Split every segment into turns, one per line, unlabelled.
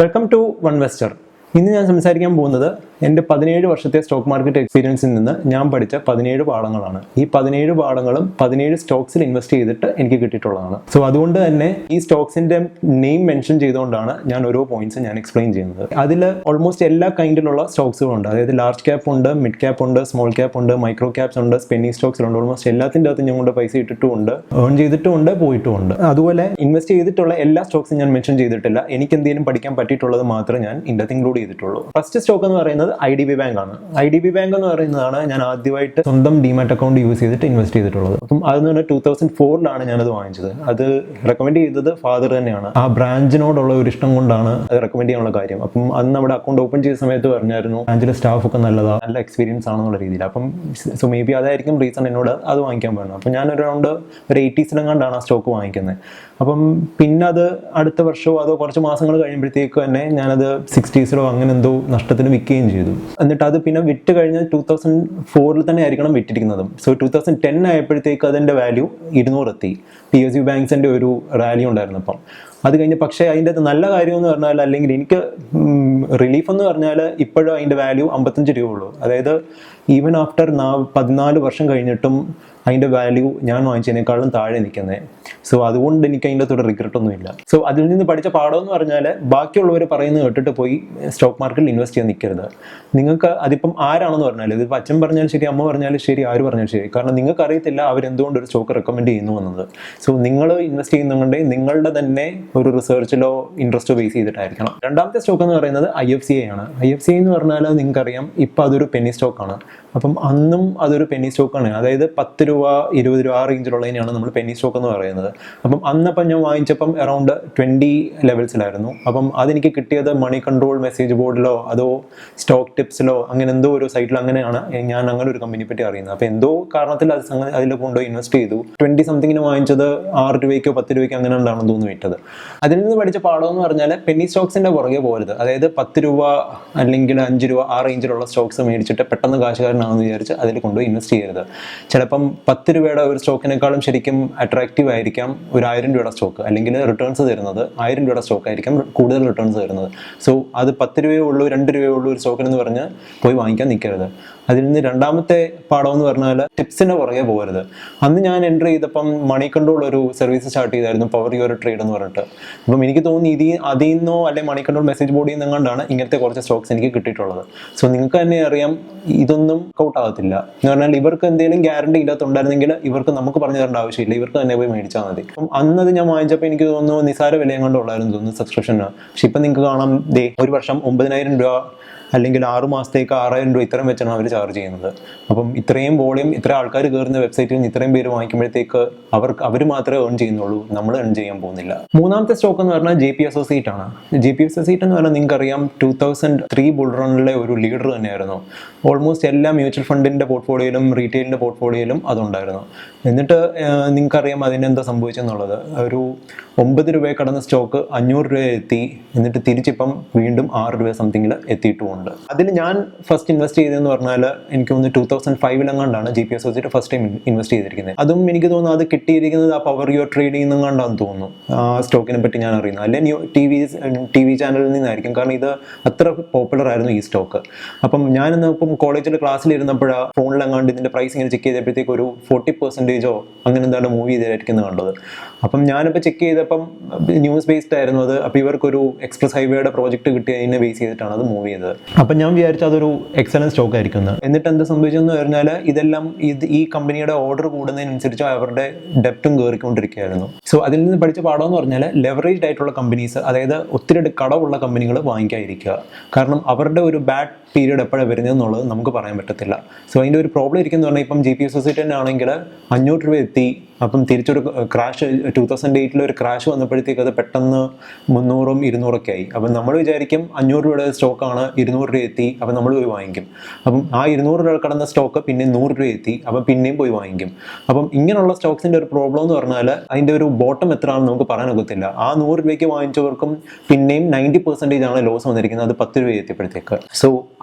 Welcome to Onevestor. ഇന്ന് ഞാൻ സംസാരിക്കാൻ പോകുന്നത് എൻ്റെ 17 വർഷത്തെ സ്റ്റോക്ക് മാർക്കറ്റ് എക്സ്പീരിയൻസിൽ നിന്ന് ഞാൻ പഠിച്ച 17 പാഠങ്ങളാണ്. ഈ 17 പാഠങ്ങളും 17 സ്റ്റോക്സിൽ ഇൻവെസ്റ്റ് ചെയ്തിട്ട് എനിക്ക് കിട്ടിയിട്ടുള്ളതാണ്. സോ അതുകൊണ്ട് തന്നെ ഈ സ്റ്റോക്സിൻ്റെ നെയിം മെൻഷൻ ചെയ്തുകൊണ്ടാണ് ഞാൻ ഓരോ പോയിന്റ്സ് ഞാൻ എക്സ്പ്ലെയിൻ ചെയ്യുന്നത്. അതിൽ ഓൾമോസ്റ്റ് എല്ലാ കൈൻഡിലുള്ള സ്റ്റോക്സുകളും ഉണ്ട്. അതായത് ലാർജ് ക്യാപ്പ് ഉണ്ട്, മിഡ് ക്യാപ്പ് ഉണ്ട്, സ്മോൾ ക്യാപ്പ് ഉണ്ട്, മൈക്രോ ക്യാപ്സ് ഉണ്ട്, സ്പെന്നി സ്റ്റോക്സിലുണ്ട്. ഓൾമോസ്റ്റ് എല്ലാത്തിൻ്റെ അകത്ത് ഞാൻ കൊണ്ട് പൈസ ഇട്ടിട്ടുമുണ്ട്, ഏൺ ചെയ്തിട്ടുമുണ്ട്, പോയിട്ടുമുണ്ട്. അതുപോലെ ഇൻവെസ്റ്റ് ചെയ്തിട്ടുള്ള എല്ലാ സ്റ്റോക്സും ഞാൻ മെൻഷൻ ചെയ്തിട്ടില്ല. എനിക്ക് എന്തെങ്കിലും പഠിക്കാൻ പറ്റിയിട്ടുള്ളത് മാത്രമേ ഞാൻ ഇതിൻ്റെ ഇൻക്ലൂഡ് ചെയ്തിട്ടുള്ളൂ. ഫസ്റ്റ് സ്റ്റോക്ക് എന്ന് പറയുന്നത് IDBI Bank ആണ്. IDBI Bank എന്ന് പറയുന്നതാണ് ഞാൻ ആദ്യമായിട്ട് സ്വന്തം ഡിമാറ്റ് അക്കൗണ്ട് യൂസ് ചെയ്തിട്ട് ഇൻവെസ്റ്റ് ചെയ്തിട്ടുള്ളത്. അപ്പം അതെന്ന് പറഞ്ഞാൽ 2004 ഞാനത് വാങ്ങിച്ചത്. അത് റെക്കമെൻഡ് ചെയ്തത് ഫാദർ തന്നെയാണ്. ആ ബ്രാഞ്ചിനോടുള്ള ഒരു ഇഷ്ടം കൊണ്ടാണ് അത് റെക്കമെൻഡ് ചെയ്യാനുള്ള കാര്യം. അപ്പം അന്ന് നമ്മുടെ അക്കൗണ്ട് ഓപ്പൺ ചെയ്ത സമയത്ത് പറഞ്ഞായിരുന്നു ബ്രാഞ്ചിലെ സ്റ്റാഫ് ഒക്കെ നല്ല എക്സ്പീരിയൻസ് ആണെന്നുള്ള രീതിയിൽ. അപ്പം സോ മേ ബി അതായിരിക്കും റീസൺ എന്നോട് അത് വാങ്ങിക്കാൻ പറഞ്ഞു. അപ്പം ഞാൻ അറൗണ്ട് ഒരു 80s ആ സ്റ്റോക്ക് വാങ്ങിക്കുന്നത്. അപ്പം പിന്നെ അത് അടുത്ത വർഷമോ അതോ കുറച്ച് മാസങ്ങൾ കഴിയുമ്പോഴത്തേക്ക് തന്നെ ഞാനത് 60s അങ്ങനെ എന്തോ നഷ്ടത്തിന് വിൽക്കുകയും ചെയ്തു. എന്നിട്ട് അത് പിന്നെ വിറ്റ് കഴിഞ്ഞ് 2004 തന്നെ ആയിരിക്കണം വിറ്റിരിക്കുന്നതും. സോ 2010 ആയപ്പോഴത്തേക്ക് അതിൻ്റെ വാല്യൂ 200 എത്തി. PSU ബാങ്ക്സിൻ്റെ ഒരു റാലി ഉണ്ടായിരുന്നു. അപ്പം അത് കഴിഞ്ഞ് പക്ഷേ അതിൻ്റെ നല്ല കാര്യം എന്ന് പറഞ്ഞാൽ, അല്ലെങ്കിൽ എനിക്ക് റിലീഫ് എന്ന് പറഞ്ഞാൽ ഇപ്പോഴും അതിൻ്റെ വാല്യൂ 55 രൂപ ഉള്ളൂ. അതായത് ഈവൻ ആഫ്റ്റർ 14 വർഷം കഴിഞ്ഞിട്ടും അതിൻ്റെ വാല്യൂ ഞാൻ വാങ്ങിച്ചതിനേക്കാളും താഴെ നിൽക്കുന്നത്. സോ അതുകൊണ്ട് എനിക്ക് അതിൻ്റെ അകത്തോടെ റിഗ്രറ്റ് ഒന്നുമില്ല. സോ അതിൽ നിന്ന് പഠിച്ച പാഠം എന്ന് പറഞ്ഞാൽ, ബാക്കിയുള്ളവർ പറയുന്നത് കേട്ടിട്ട് പോയി സ്റ്റോക്ക് മാർക്കറ്റിൽ ഇൻവെസ്റ്റ് ചെയ്യാൻ നിൽക്കരുത്. നിങ്ങൾക്ക് അതിപ്പം ആരാണെന്ന് പറഞ്ഞാൽ, ഇതിപ്പോൾ അച്ഛൻ പറഞ്ഞാലും ശരി, അമ്മ പറഞ്ഞാലും ശരി, ആര് പറഞ്ഞാലും ശരി, കാരണം നിങ്ങൾക്ക് അറിയത്തില്ല അവരെന്തുകൊണ്ട് ഒരു സ്റ്റോക്ക് റെക്കമെൻഡ് ചെയ്യുന്നു എന്നത്. സോ നിങ്ങൾ ഇൻവെസ്റ്റ് ചെയ്യുന്നുണ്ടെങ്കിൽ നിങ്ങളുടെ തന്നെ ഒരു റിസർച്ചിലോ ഇൻട്രസ്റ്റോ ബേസ് ചെയ്തിട്ടായിരിക്കണം. രണ്ടാമത്തെ സ്റ്റോക്ക് എന്ന് പറയുന്നത് IFCI ആണ്. IFCI എന്ന് പറഞ്ഞാൽ നിങ്ങൾക്കറിയാം ഇപ്പം അതൊരു പെന്നി സ്റ്റോക്കാണ്. അപ്പം അന്നും അതൊരു പെന്നി സ്റ്റോക്കാണ്. അതായത് 10 രൂപ 20 രൂപ ആ റേഞ്ചിലുള്ളതിനെയാണ് നമ്മൾ പെന്നി സ്റ്റോക്ക് എന്ന് പറയുന്നത്. അപ്പം അന്നപ്പം ഞാൻ വാങ്ങിച്ചപ്പം അറൗണ്ട് 20 ലെവൽസിലായിരുന്നു. അപ്പം അതെനിക്ക് കിട്ടിയത് മണി കൺട്രോൾ മെസ്സേജ് ബോർഡിലോ അതോ സ്റ്റോക്ക് ടിപ്സിലോ അങ്ങനെ എന്തോ ഒരു സൈറ്റിൽ അങ്ങനെയാണ് ഞാൻ അങ്ങനെ ഒരു കമ്പനിയെ പറ്റി അറിയുന്നത്. അപ്പോൾ എന്തോ കാരണത്തിൽ അതിൽ കൊണ്ടുപോയി ഇൻവെസ്റ്റ് ചെയ്തു. 20 സംതിങ്ങിന് വാങ്ങിച്ചത് 6 രൂപയ്ക്കോ 10 രൂപയ്ക്കോ അങ്ങനെ ഉണ്ടാണെന്ന് തോന്നുന്നു വിറ്റത്. അതിൽ നിന്ന് പഠിച്ച പാഠം എന്ന് പറഞ്ഞാൽ പെന്നി സ്റ്റോക്സിൻ്റെ പുറകെ പോകരുത്. അതായത് 10 രൂപ അല്ലെങ്കിൽ 5 രൂപ ആ റേഞ്ചിലുള്ള സ്റ്റോക്സ് മേടിച്ചിട്ട് പെട്ടെന്ന് കാശുകാരനാണെന്ന് വിചാരിച്ച് അതിൽ കൊണ്ടുപോയി ഇൻവെസ്റ്റ് ചെയ്യരുത്. ചിലപ്പം 10 രൂപയുടെ ഒരു സ്റ്റോക്കിനേക്കാളും ശരിക്കും അട്രാക്റ്റീവ് ആയിരിക്കാം ഒരു 1000 രൂപയുടെ സ്റ്റോക്ക്, അല്ലെങ്കിൽ റിട്ടേൺസ് തരുന്നത് 1000 രൂപയുടെ സ്റ്റോക്ക് ആയിരിക്കും കൂടുതൽ റിട്ടേൺസ് തരുന്നത്. സോ അത് 10 രൂപയേ ഉള്ളൂ 2 രൂപയേ ഉള്ളൂ ഒരു സ്റ്റോക്കിനെന്ന് പറഞ്ഞ് പോയി വാങ്ങിക്കാൻ നിൽക്കരുത്. അതിൽ നിന്ന് രണ്ടാമത്തെ പാഠം എന്ന് പറഞ്ഞാൽ ടിപ്സിൻ്റെ പുറകെ പോകരുത്. അന്ന് ഞാൻ എൻ്റർ ചെയ്തപ്പം മണി കൺട്രോൾ ഒരു സർവീസ് സ്റ്റാർട്ട് ചെയ്തായിരുന്നു, പവർ യുവർ ട്രേഡ് എന്ന് പറഞ്ഞിട്ട്. അപ്പം എനിക്ക് തോന്നി അതിൽ നിന്നോ അല്ലെങ്കിൽ മണി കൺട്രോൾ മെസ്സേജ് ബോർഡിൽ നിന്നെങ്ങാണ്ടാണ് ഇങ്ങനത്തെ കുറച്ച് സ്റ്റോക്സ് എനിക്ക് കിട്ടിയിട്ടുള്ളത്. സോ നിങ്ങൾക്ക് തന്നെ അറിയാം ഇതൊന്നും ഔട്ട് ആകത്തില്ല എന്ന് പറഞ്ഞാൽ, ഇവർക്ക് എന്തെങ്കിലും ഗ്യാരണ്ടി ഇല്ലാത്തുണ്ടായിരുന്നെങ്കിൽ ഇവർക്ക് നമുക്ക് പറഞ്ഞു തരേണ്ട ആവശ്യമില്ല, ഇവർക്ക് തന്നെ പോയി മേടിച്ചാൽ മതി. അപ്പം അന്നത് ഞാൻ വാങ്ങിച്ചപ്പോൾ എനിക്ക് തോന്നുന്നു നിസാര വിലയും കൊണ്ടുള്ളായിരുന്നു തോന്നുന്നു സബ്സ്ക്രിപ്ഷന്. പക്ഷെ ഇപ്പം നിങ്ങൾക്ക് കാണാം ഒരു വർഷം 9000 രൂപ അല്ലെങ്കിൽ 6 മാസത്തേക്ക് 6000 രൂപ ഇത്രയും വെച്ചാണ് അവർ ചാർജ് ചെയ്യുന്നത്. അപ്പം ഇത്രയും വോളിയം ഇത്ര ആൾക്കാർ കയറുന്ന വെബ്സൈറ്റിൽ നിന്ന് ഇത്രയും പേര് വാങ്ങിക്കുമ്പോഴത്തേക്ക് അവർ മാത്രമേ ഏൺ ചെയ്യുന്നുള്ളൂ, നമ്മൾ ഏൺ ചെയ്യാൻ പോകുന്നില്ല. മൂന്നാമത്തെ സ്റ്റോക്ക് എന്ന് പറഞ്ഞാൽ JP Associate ആണ്. JP Associate എന്ന് പറഞ്ഞാൽ നിങ്ങൾക്കറിയാം 2003 ബുൾ റണ്ണിലെ ഒരു ലീഡർ തന്നെയായിരുന്നു. ഓൾമോസ്റ്റ് എല്ലാ മ്യൂച്വൽ ഫണ്ടിൻ്റെ പോർട്ട്ഫോളിയോയിലും റീറ്റെയിലിൻ്റെ പോർട്ട്ഫോളിയോയിലും അതുണ്ടായിരുന്നു. എന്നിട്ട് നിങ്ങൾക്കറിയാം അതിനെന്താ സംഭവിച്ചെന്നുള്ളത്. ഒരു 9 രൂപയെ കടന്ന സ്റ്റോക്ക് 500 രൂപ എത്തി. എന്നിട്ട് തിരിച്ചിപ്പം വീണ്ടും 6 രൂപ സംതിങ്ങിൽ എത്തിയിട്ടുമുണ്ട്. അതിൽ ഞാൻ ഫസ്റ്റ് ഇൻവെസ്റ്റ് ചെയ്തതെന്ന് പറഞ്ഞാൽ എനിക്ക് തോന്നുന്നു 2005 JP Associate first time invest ചെയ്തിരിക്കുന്നത്. അതും എനിക്ക് തോന്നുന്നു അത് കിട്ടിയിരിക്കുന്നത് ആ പവർ യുവർ ട്രേഡിൽ നിന്നെങ്ങാണ്ടാന്ന് തോന്നുന്നു. ആ സ്റ്റോക്കിനെ പറ്റി ഞാൻ അറിയുന്നത് അല്ലെങ്കിൽ ടി വി ചാനലിൽ നിന്നായിരിക്കും, കാരണം ഇത് അത്ര പോപ്പുലർ ആയിരുന്നു ഈ സ്റ്റോക്ക്. അപ്പം ഞാനിന്ന് ഇപ്പം കോളേജിൽ ക്ലാസ്സിലിരുന്നപ്പോഴാണ് ഫോണിലെങ്ങാണ്ട് ഇതിൻ്റെ പ്രൈസ് ഇങ്ങനെ ചെക്ക് ചെയ്തപ്പോഴത്തേക്ക് ഒരു 40% അങ്ങനെ എന്താണ് മൂവ് ചെയ്തായിരിക്കുന്നത് കണ്ടത്. അപ്പം ഞാനിപ്പോൾ ചെക്ക് ചെയ്തപ്പം ന്യൂസ് ബേസ്ഡ് ആയിരുന്നു അത്. അപ്പോൾ ഇവർക്കൊരു എക്സ്പ്രസ് ഹൈവേയുടെ പ്രോജക്റ്റ് കിട്ടി അതിനെ ബേസ് ചെയ്തിട്ടാണ് അത് മൂവ് ചെയ്തത്. അപ്പം ഞാൻ വിചാരിച്ചു അതൊരു എക്സലൻറ്റ് സ്റ്റോക്ക് ആയിരിക്കും. എന്നിട്ട് എന്താ സംഭവിച്ചതെന്ന് പറഞ്ഞാൽ ഇതെല്ലാം ഈ കമ്പനിയുടെ ഓർഡർ കൂടുന്നതിനനുസരിച്ച് അവരുടെ ഡെപ്റ്റും കയറിക്കൊണ്ടിരിക്കുകയായിരുന്നു. സോ അതിൽ നിന്ന് പഠിച്ച പാഠം എന്ന് പറഞ്ഞാൽ ലെവറേജ്ഡ് ആയിട്ടുള്ള കമ്പനീസ്, അതായത് ഒത്തിരി കടമുള്ള കമ്പനികൾ വാങ്ങിക്കാതിരിക്കുക. കാരണം അവരുടെ ഒരു ബാഡ് പീരീഡ് എപ്പോഴാണ് വരുന്നത് എന്നുള്ളത് നമുക്ക് പറയാൻ പറ്റത്തില്ല. സോ അതിൻ്റെ ഒരു പ്രോബ്ലം ഇരിക്കുന്നു പറഞ്ഞാൽ ഇപ്പം JP Associate ആണെങ്കിൽ 500 രൂപ എത്തി. അപ്പം തിരിച്ചൊരു ക്രാഷ് 2008 ഒരു ക്രാഷ് വന്നപ്പോഴത്തേക്ക് അത് പെട്ടെന്ന് 300ഉം 200ഒക്കെ ആയി. അപ്പം നമ്മൾ വിചാരിക്കും 500 രൂപയുടെ സ്റ്റോക്കാണ് 200 രൂപ എത്തി, അപ്പം നമ്മൾ പോയി വാങ്ങിക്കും. അപ്പം ആ 200 രൂപ കടന്ന സ്റ്റോക്ക് പിന്നെ 100 രൂപ എത്തി, അപ്പം പിന്നെയും പോയി വാങ്ങിക്കും. അപ്പം ഇങ്ങനെയുള്ള സ്റ്റോക്സിൻ്റെ ഒരു പ്രോബ്ലം എന്ന് പറഞ്ഞാൽ അതിൻ്റെ ഒരു ബോട്ടം എത്രയാണെന്ന് നമുക്ക് പറയാനൊക്കത്തില്ല. ആ 100 രൂപയ്ക്ക് വാങ്ങിച്ചവർക്കും പിന്നെയും 90% ആണ് ലോസ് വന്നിരിക്കുന്നത് അത് 10 രൂപ എത്തിയപ്പോഴത്തേക്ക്. സോ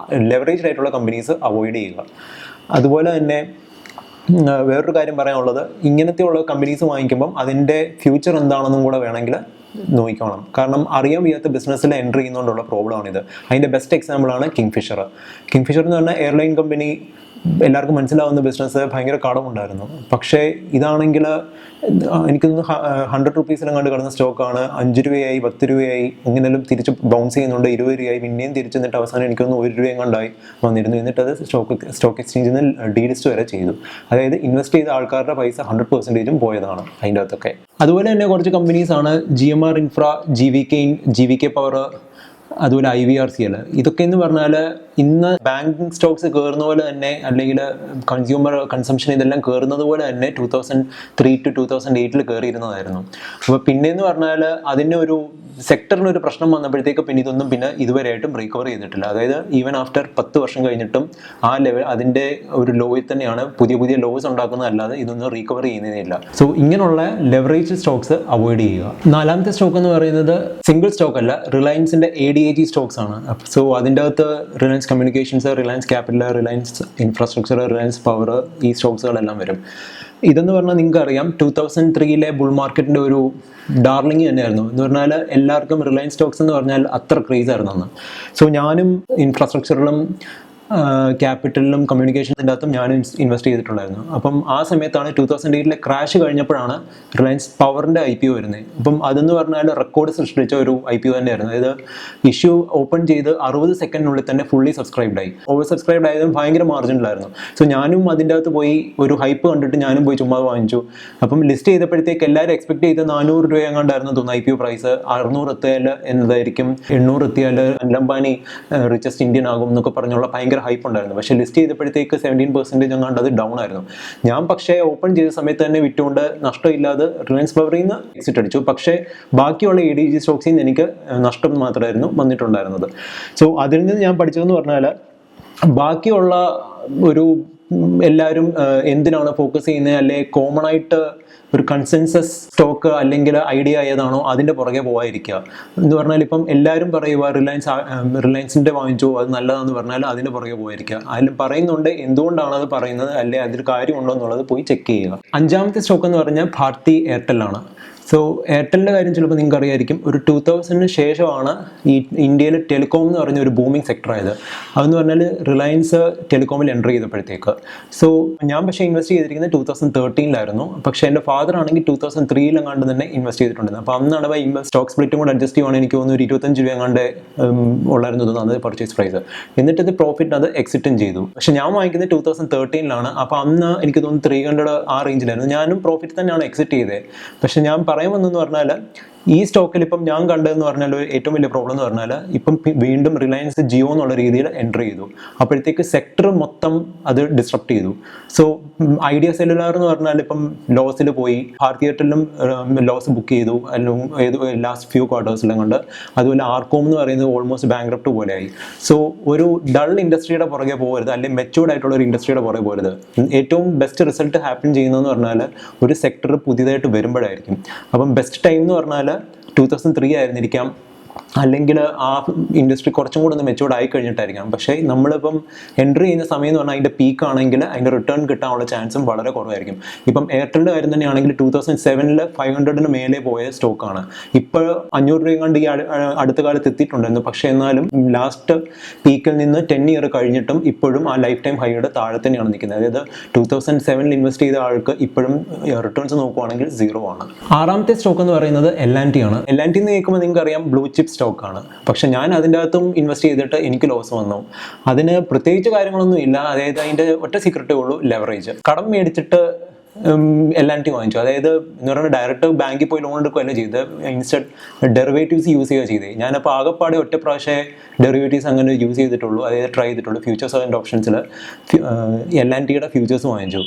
ലെവറേജ്ഡ് ആയിട്ടുള്ള കമ്പനീസ് അവോയ്ഡ് ചെയ്യുക. അതുപോലെ തന്നെ വേറൊരു കാര്യം പറയാനുള്ളത്, ഇങ്ങനത്തെയുള്ള കമ്പനീസ് വാങ്ങിക്കുമ്പം അതിൻ്റെ ഫ്യൂച്ചർ എന്താണെന്നും കൂടെ വേണമെങ്കിൽ നോക്കണം. കാരണം അറിയാൻ വയ്യാത്ത ബിസിനസ്സിൽ എൻ്റർ ചെയ്യുന്നതുകൊണ്ടുള്ള പ്രോബ്ലമാണിത്. അതിൻ്റെ ബെസ്റ്റ് എക്സാമ്പിളാണ് കിങ്ഫിഷർ. കിങ്ഫിഷർ എന്ന് പറഞ്ഞാൽ എയർലൈൻ കമ്പനി, എല്ലാവർക്കും മനസ്സിലാവുന്ന ബിസിനസ്, ഭയങ്കര കടമുണ്ടായിരുന്നു. പക്ഷേ ഇതാണെങ്കിൽ എനിക്കൊന്ന് 100 റുപ്പീസിലും കണ്ട് കിടന്ന സ്റ്റോക്കാണ് 5 രൂപയായി 10 രൂപയായി ഇങ്ങനെല്ലാം തിരിച്ച് ബൗൺസ് ചെയ്യുന്നുണ്ട്. 20 രൂപയായി പിന്നെയും തിരിച്ച് നിന്നിട്ട് അവസാനം എനിക്കൊന്ന് 1 രൂപയും കണ്ടായി വന്നിരുന്നു. എന്നിട്ട് അത് സ്റ്റോക്ക് എക്സ്ചേഞ്ചിൽ നിന്ന് ഡീലിസ്റ്റ് വരെ ചെയ്തു. അതായത് ഇൻവെസ്റ്റ് ചെയ്ത ആൾക്കാരുടെ പൈസ 100% പോയതാണ് അതിൻ്റെ അകത്തൊക്കെ. അതുപോലെ തന്നെ കുറച്ച് കമ്പനീസാണ് GMR ഇൻഫ്ര, GVK പവർ, അതുപോലെ IVRCL. ഇതൊക്കെ എന്ന് പറഞ്ഞാൽ ഇന്ന് ബാങ്കിങ് സ്റ്റോക്സ് കയറുന്ന പോലെ തന്നെ, അല്ലെങ്കിൽ കൺസ്യൂമർ കൺസംഷൻ ഇതെല്ലാം കയറുന്നത് പോലെ തന്നെ 2003 to 2008 കയറിയിരുന്നതായിരുന്നു. അപ്പോൾ പിന്നെയെന്ന് പറഞ്ഞാൽ അതിൻ്റെ ഒരു സെക്ടറിനൊരു പ്രശ്നം വന്നപ്പോഴത്തേക്ക് പിന്നെ ഇതൊന്നും പിന്നെ ഇതുവരെയായിട്ടും റീകവർ ചെയ്തിട്ടില്ല. അതായത് ഈവൻ ആഫ്റ്റർ 10 വർഷം കഴിഞ്ഞിട്ടും ആ ലെവൽ അതിൻ്റെ ഒരു ലോയിൽ തന്നെയാണ്, പുതിയ ലോസ് ഉണ്ടാക്കുന്നതല്ലാതെ ഇതൊന്നും റീകവർ ചെയ്യുന്നതില്ല. സോ ഇങ്ങനെയുള്ള ലെവറേജ് സ്റ്റോക്സ് അവോയ്ഡ് ചെയ്യുക. 4ാമത്തെ സ്റ്റോക്ക് എന്ന് പറയുന്നത് സിംഗിൾ സ്റ്റോക്ക് അല്ല, റിലയൻസിൻ്റെ ADAG സ്റ്റോക്സ് ആണ്. സോ അതിൻ്റെ അകത്ത് Reliance communications, Reliance capital, Reliance infrastructure, Reliance power, ഈ സ്റ്റോക്സുകളെല്ലാം വരും. ഇതെന്ന് പറഞ്ഞാൽ നിങ്ങൾക്ക് അറിയാം 2003 ബുൾ മാർക്കറ്റിൻ്റെ ഒരു ഡാർലിംഗ് തന്നെയായിരുന്നു. എന്ന് പറഞ്ഞാൽ എല്ലാവർക്കും റിലയൻസ് സ്റ്റോക്സ് എന്ന് പറഞ്ഞാൽ അത്ര ക്രേസ് ആയിരുന്നു അന്ന്. സോ ഞാനും ഇൻഫ്രാസ്ട്രക്ചറിലും ക്യാപിറ്റലിലും കമ്മ്യൂണിക്കേഷൻസിൻ്റെ അകത്തും ഞാൻ ഇൻവെസ്റ്റ് ചെയ്തിട്ടുണ്ടായിരുന്നു. അപ്പം ആ സമയത്താണ് 2008 ക്രാഷ് കഴിഞ്ഞപ്പോഴാണ് റിലയൻസ് പവറിൻ്റെ IPO വരുന്നത്. അപ്പം അതെന്ന് പറഞ്ഞാൽ റെക്കോർഡ് സൃഷ്ടിച്ച ഒരു IPO തന്നെയായിരുന്നു. അതായത് ഇഷ്യൂ ഓപ്പൺ ചെയ്ത് 60 സെക്കൻഡിനുള്ളിൽ തന്നെ ഫുള്ളി സബ്സ്ക്രൈബ്ഡ് ആയി. ഓവർ സബ്സ്ക്രൈബ്ഡ് ആയതും ഭയങ്കര മാർജിനിലായിരുന്നു. സോ ഞാനും അതിൻ്റെ അകത്ത് പോയി ഒരു ഹൈപ്പ് കണ്ടിട്ട് ഞാനും പോയി ചുമ്മാ വാങ്ങിച്ചു. അപ്പം ലിസ്റ്റ് ചെയ്തപ്പോഴത്തേക്ക് എല്ലാവരും എക്സ്പെക്ട് ചെയ്ത് 400 രൂപ എങ്ങാണ്ടായിരുന്നു തോന്നുന്നു IPO പ്രൈസ്. 600 എത്തിയാൽ എന്നതായിരിക്കും, 800 എത്തിയാൽ അംബാനി റിച്ചസ്റ്റ് ഇന്ത്യൻ ആകും എന്നൊക്കെ പറഞ്ഞുള്ള ഭയങ്കര ഹൈപ്പ് ഉണ്ടായിരുന്നു. പക്ഷേ ലിസ്റ്റ് ചെയ്തപ്പോഴത്തേക്ക് 17% അങ്ങാണ്ട് അത് ഡൗൺ ആയിരുന്നു. ഞാൻ പക്ഷേ ഓപ്പൺ ചെയ്ത സമയത്ത് തന്നെ വിറ്റുകൊണ്ട് നഷ്ടമില്ലാതെ റിലയൻസ് പവറിൽ നിന്ന് എക്സിറ്റ് അടിച്ചു. പക്ഷേ ബാക്കിയുള്ള ADG സ്റ്റോക്സിൽ നിന്ന് എനിക്ക് നഷ്ടം മാത്രമായിരുന്നു വന്നിട്ടുണ്ടായിരുന്നത്. സോ അതിൽ നിന്ന് ഞാൻ പഠിച്ചതെന്ന് പറഞ്ഞാൽ ബാക്കിയുള്ള ഒരു എല്ലാവരും എന്തിനാണ് ഫോക്കസ് ചെയ്യുന്നത്, അല്ലെ കോമൺ ആയിട്ട് ഒരു കൺസെൻസസ് സ്റ്റോക്ക് അല്ലെങ്കിൽ ഐഡിയ ഏതാണോ അതിൻ്റെ പുറകെ പോകാതിരിക്കുക. എന്ന് പറഞ്ഞാൽ ഇപ്പം എല്ലാവരും പറയുക റിലയൻസിൻ്റെ വാങ്ങിച്ചു അത് നല്ലതാണെന്ന് പറഞ്ഞാൽ അതിൻ്റെ പുറകെ പോകാതിരിക്കുക. അതിൽ പറയുന്നുണ്ട് എന്തുകൊണ്ടാണ് അത് പറയുന്നത്, അല്ലെങ്കിൽ അതിൽ കാര്യമുണ്ടോ എന്നുള്ളത് പോയി ചെക്ക് ചെയ്യുക. 5ാമത്തെ സ്റ്റോക്ക് എന്ന് പറഞ്ഞാൽ ഭാരതി എയർടെൽ ആണ്. സോ എയർടെലിൻ്റെ കാര്യം ചിലപ്പോൾ നിങ്ങൾക്ക് അറിയായിരിക്കും, ഒരു 2000 ശേഷമാണ് ഈ ഇന്ത്യയിൽ ടെലികോം എന്ന് പറഞ്ഞ ഒരു ബൂമിങ് സെക്ടർ ആയത്. അതെന്ന് പറഞ്ഞാൽ റിലയൻസ് ടെലികോമിൽ എൻ്റർ ചെയ്തപ്പോഴത്തേക്ക്. സോ ഞാൻ പക്ഷേ ഇൻവെസ്റ്റ് ചെയ്തിരിക്കുന്നത് 2013 പക്ഷേ എൻ്റെ ഫാദർ ആണെങ്കിൽ 2003 എങ്ങാണ്ട് തന്നെ ഇൻവെസ്റ്റ് ചെയ്തിട്ടുണ്ടായിരുന്നു. അപ്പോൾ അന്നാണ് സ്റ്റോക്ക് സ്പ്ലിറ്റും കൂടെ അഡ്ജസ്റ്റ് ചെയ്യുവാണെങ്കിൽ എനിക്ക് തോന്നുന്നു 25 രൂപ എങ്ങാണ്ട് ഉള്ളായിരുന്നു തോന്നുന്നു അത് പർച്ചേസ് പ്രൈസ്. എന്നിട്ട് ഇത് പ്രോഫിറ്റ് അത് എക്സിറ്റും ചെയ്തു. പക്ഷേ ഞാൻ വാങ്ങിക്കുന്നത് 2013. അപ്പോൾ അന്ന് എനിക്ക് തോന്നുന്നു 300 ആ റേഞ്ചിലായിരുന്നു. ഞാനും പ്രോഫിറ്റ് തന്നെയാണ് എക്സിറ്റ് ചെയ്തത്. പക്ഷേ ഞാൻ പറയുമെന്ന് പറഞ്ഞാൽ ഈ സ്റ്റോക്കിൽ ഇപ്പം ഞാൻ കണ്ടതെന്ന് പറഞ്ഞാൽ ഏറ്റവും വലിയ പ്രോബ്ലം എന്ന് പറഞ്ഞാൽ ഇപ്പം വീണ്ടും റിലയൻസ് ജിയോ എന്നുള്ള രീതിയിൽ എൻ്റർ ചെയ്തു. അപ്പോഴത്തേക്ക് സെക്ടർ മൊത്തം അത് ഡിസ്ട്രപ്റ്റ് ചെയ്തു. സോ ഐഡിയ സെല്ലുലാർ എന്ന് പറഞ്ഞാൽ ഇപ്പം ലോസിൽ പോയി, ഭാരതി എയർടെല്ലും ലോസ് ബുക്ക് ചെയ്തു അല്ലെങ്കിൽ ലാസ്റ്റ് ഫ്യൂ ക്വാർട്ടേഴ്സിലും കൊണ്ട്. അതുപോലെ ആർകോം എന്ന് പറയുന്നത് ഓൾമോസ്റ്റ് ബാങ്ക്രപ്റ്റ് പോലെയായി. സോ ഒരു ഡൾ ഇൻഡസ്ട്രിയുടെ പുറകെ പോകരുത്, അല്ലെങ്കിൽ മെച്ചൂർഡ് ആയിട്ടുള്ള ഒരു ഇൻഡസ്ട്രിയുടെ പുറകെ പോകരുത്. ഏറ്റവും ബെസ്റ്റ് റിസൾട്ട് ഹാപ്പൻ ചെയ്യുന്നതെന്ന് പറഞ്ഞാൽ ഒരു സെക്ടർ പുതിയതായിട്ട് വരുമ്പോഴായിരിക്കും. അപ്പം ബെസ്റ്റ് ടൈം എന്ന് പറഞ്ഞാൽ 2003 ആയിരുന്നിരിക്കാം, അല്ലെങ്കിൽ ആ ഇൻഡസ്ട്രി കുറച്ചും കൂടെ ഒന്ന് മെച്ചൂർഡ് ആയി കഴിഞ്ഞിട്ടായിരിക്കാം. പക്ഷേ നമ്മളിപ്പം എൻട്രി ചെയ്യുന്ന സമയം എന്ന് പറഞ്ഞാൽ അതിൻ്റെ പീക്ക് ആണെങ്കിൽ അതിൻ്റെ റിട്ടേൺ കിട്ടാനുള്ള ചാൻസും വളരെ കുറവായിരിക്കും. ഇപ്പം എയർടെലിൻ്റെ കാര്യം തന്നെയാണെങ്കിൽ 2007 500 മേലെ പോയ സ്റ്റോക്കാണ്. ഇപ്പോൾ 500 രൂപ കണ്ട് ഈ അടുത്ത കാലത്ത് എത്തിയിട്ടുണ്ടായിരുന്നു. പക്ഷേ എന്നാലും ലാസ്റ്റ് പീക്കിൽ നിന്ന് 10 ഇയർ കഴിഞ്ഞിട്ടും ഇപ്പോഴും ആ ലൈഫ് ടൈം ഹൈയുടെ താഴെ തന്നെയാണ് നിൽക്കുന്നത്. അതായത് 2007 ഇൻവെസ്റ്റ് ചെയ്ത ആൾക്ക് ഇപ്പോഴും റിട്ടേൺസ് നോക്കുവാണെങ്കിൽ 0 ആണ്. 6ാമത്തെ സ്റ്റോക്ക് എന്ന് പറയുന്നത് L&T ആണ്. L&T എന്ന് കേൾക്കുമ്പോൾ നിങ്ങൾക്ക് അറിയാം ബ്ലൂ ചിപ്പ് സ്റ്റോക്കാണ്. പക്ഷെ ഞാൻ അതിൻ്റെ അകത്തും ഇൻവെസ്റ്റ് ചെയ്തിട്ട് എനിക്ക് ലോസ് വന്നു. അതിന് പ്രത്യേകിച്ച് കാര്യങ്ങളൊന്നും ഇല്ല. അതായത് അതിൻ്റെ ഒറ്റ സീക്രട്ടേ ഉള്ളൂ, ലെവറേജ്. കടം മേടിച്ചിട്ട് L&T വാങ്ങിച്ചു. അതായത് എന്ന് പറഞ്ഞാൽ ഡയറക്റ്റ് ബാങ്കിൽ പോയി ലോൺ എടുക്കുകയല്ല ചെയ്ത്, ഇൻസ്റ്റഡ് ഡെറിവേറ്റീവ്സ് യൂസ് ചെയ്യുക ചെയ്തേ. ഞാനപ്പോൾ ആകെപ്പാടെ ഒറ്റ പ്രാവശ്യം ഡെറിവേറ്റീവ്സ് അങ്ങനെ യൂസ് ചെയ്തിട്ടുള്ളൂ, അതായത് ട്രൈ ചെയ്തിട്ടുള്ളൂ. ഫ്യൂച്ചേഴ്സ് ആൻഡ് ഓപ്ഷൻസിൽ L&Tയുടെ ഫ്യൂച്ചേഴ്സ് വാങ്ങിച്ചു.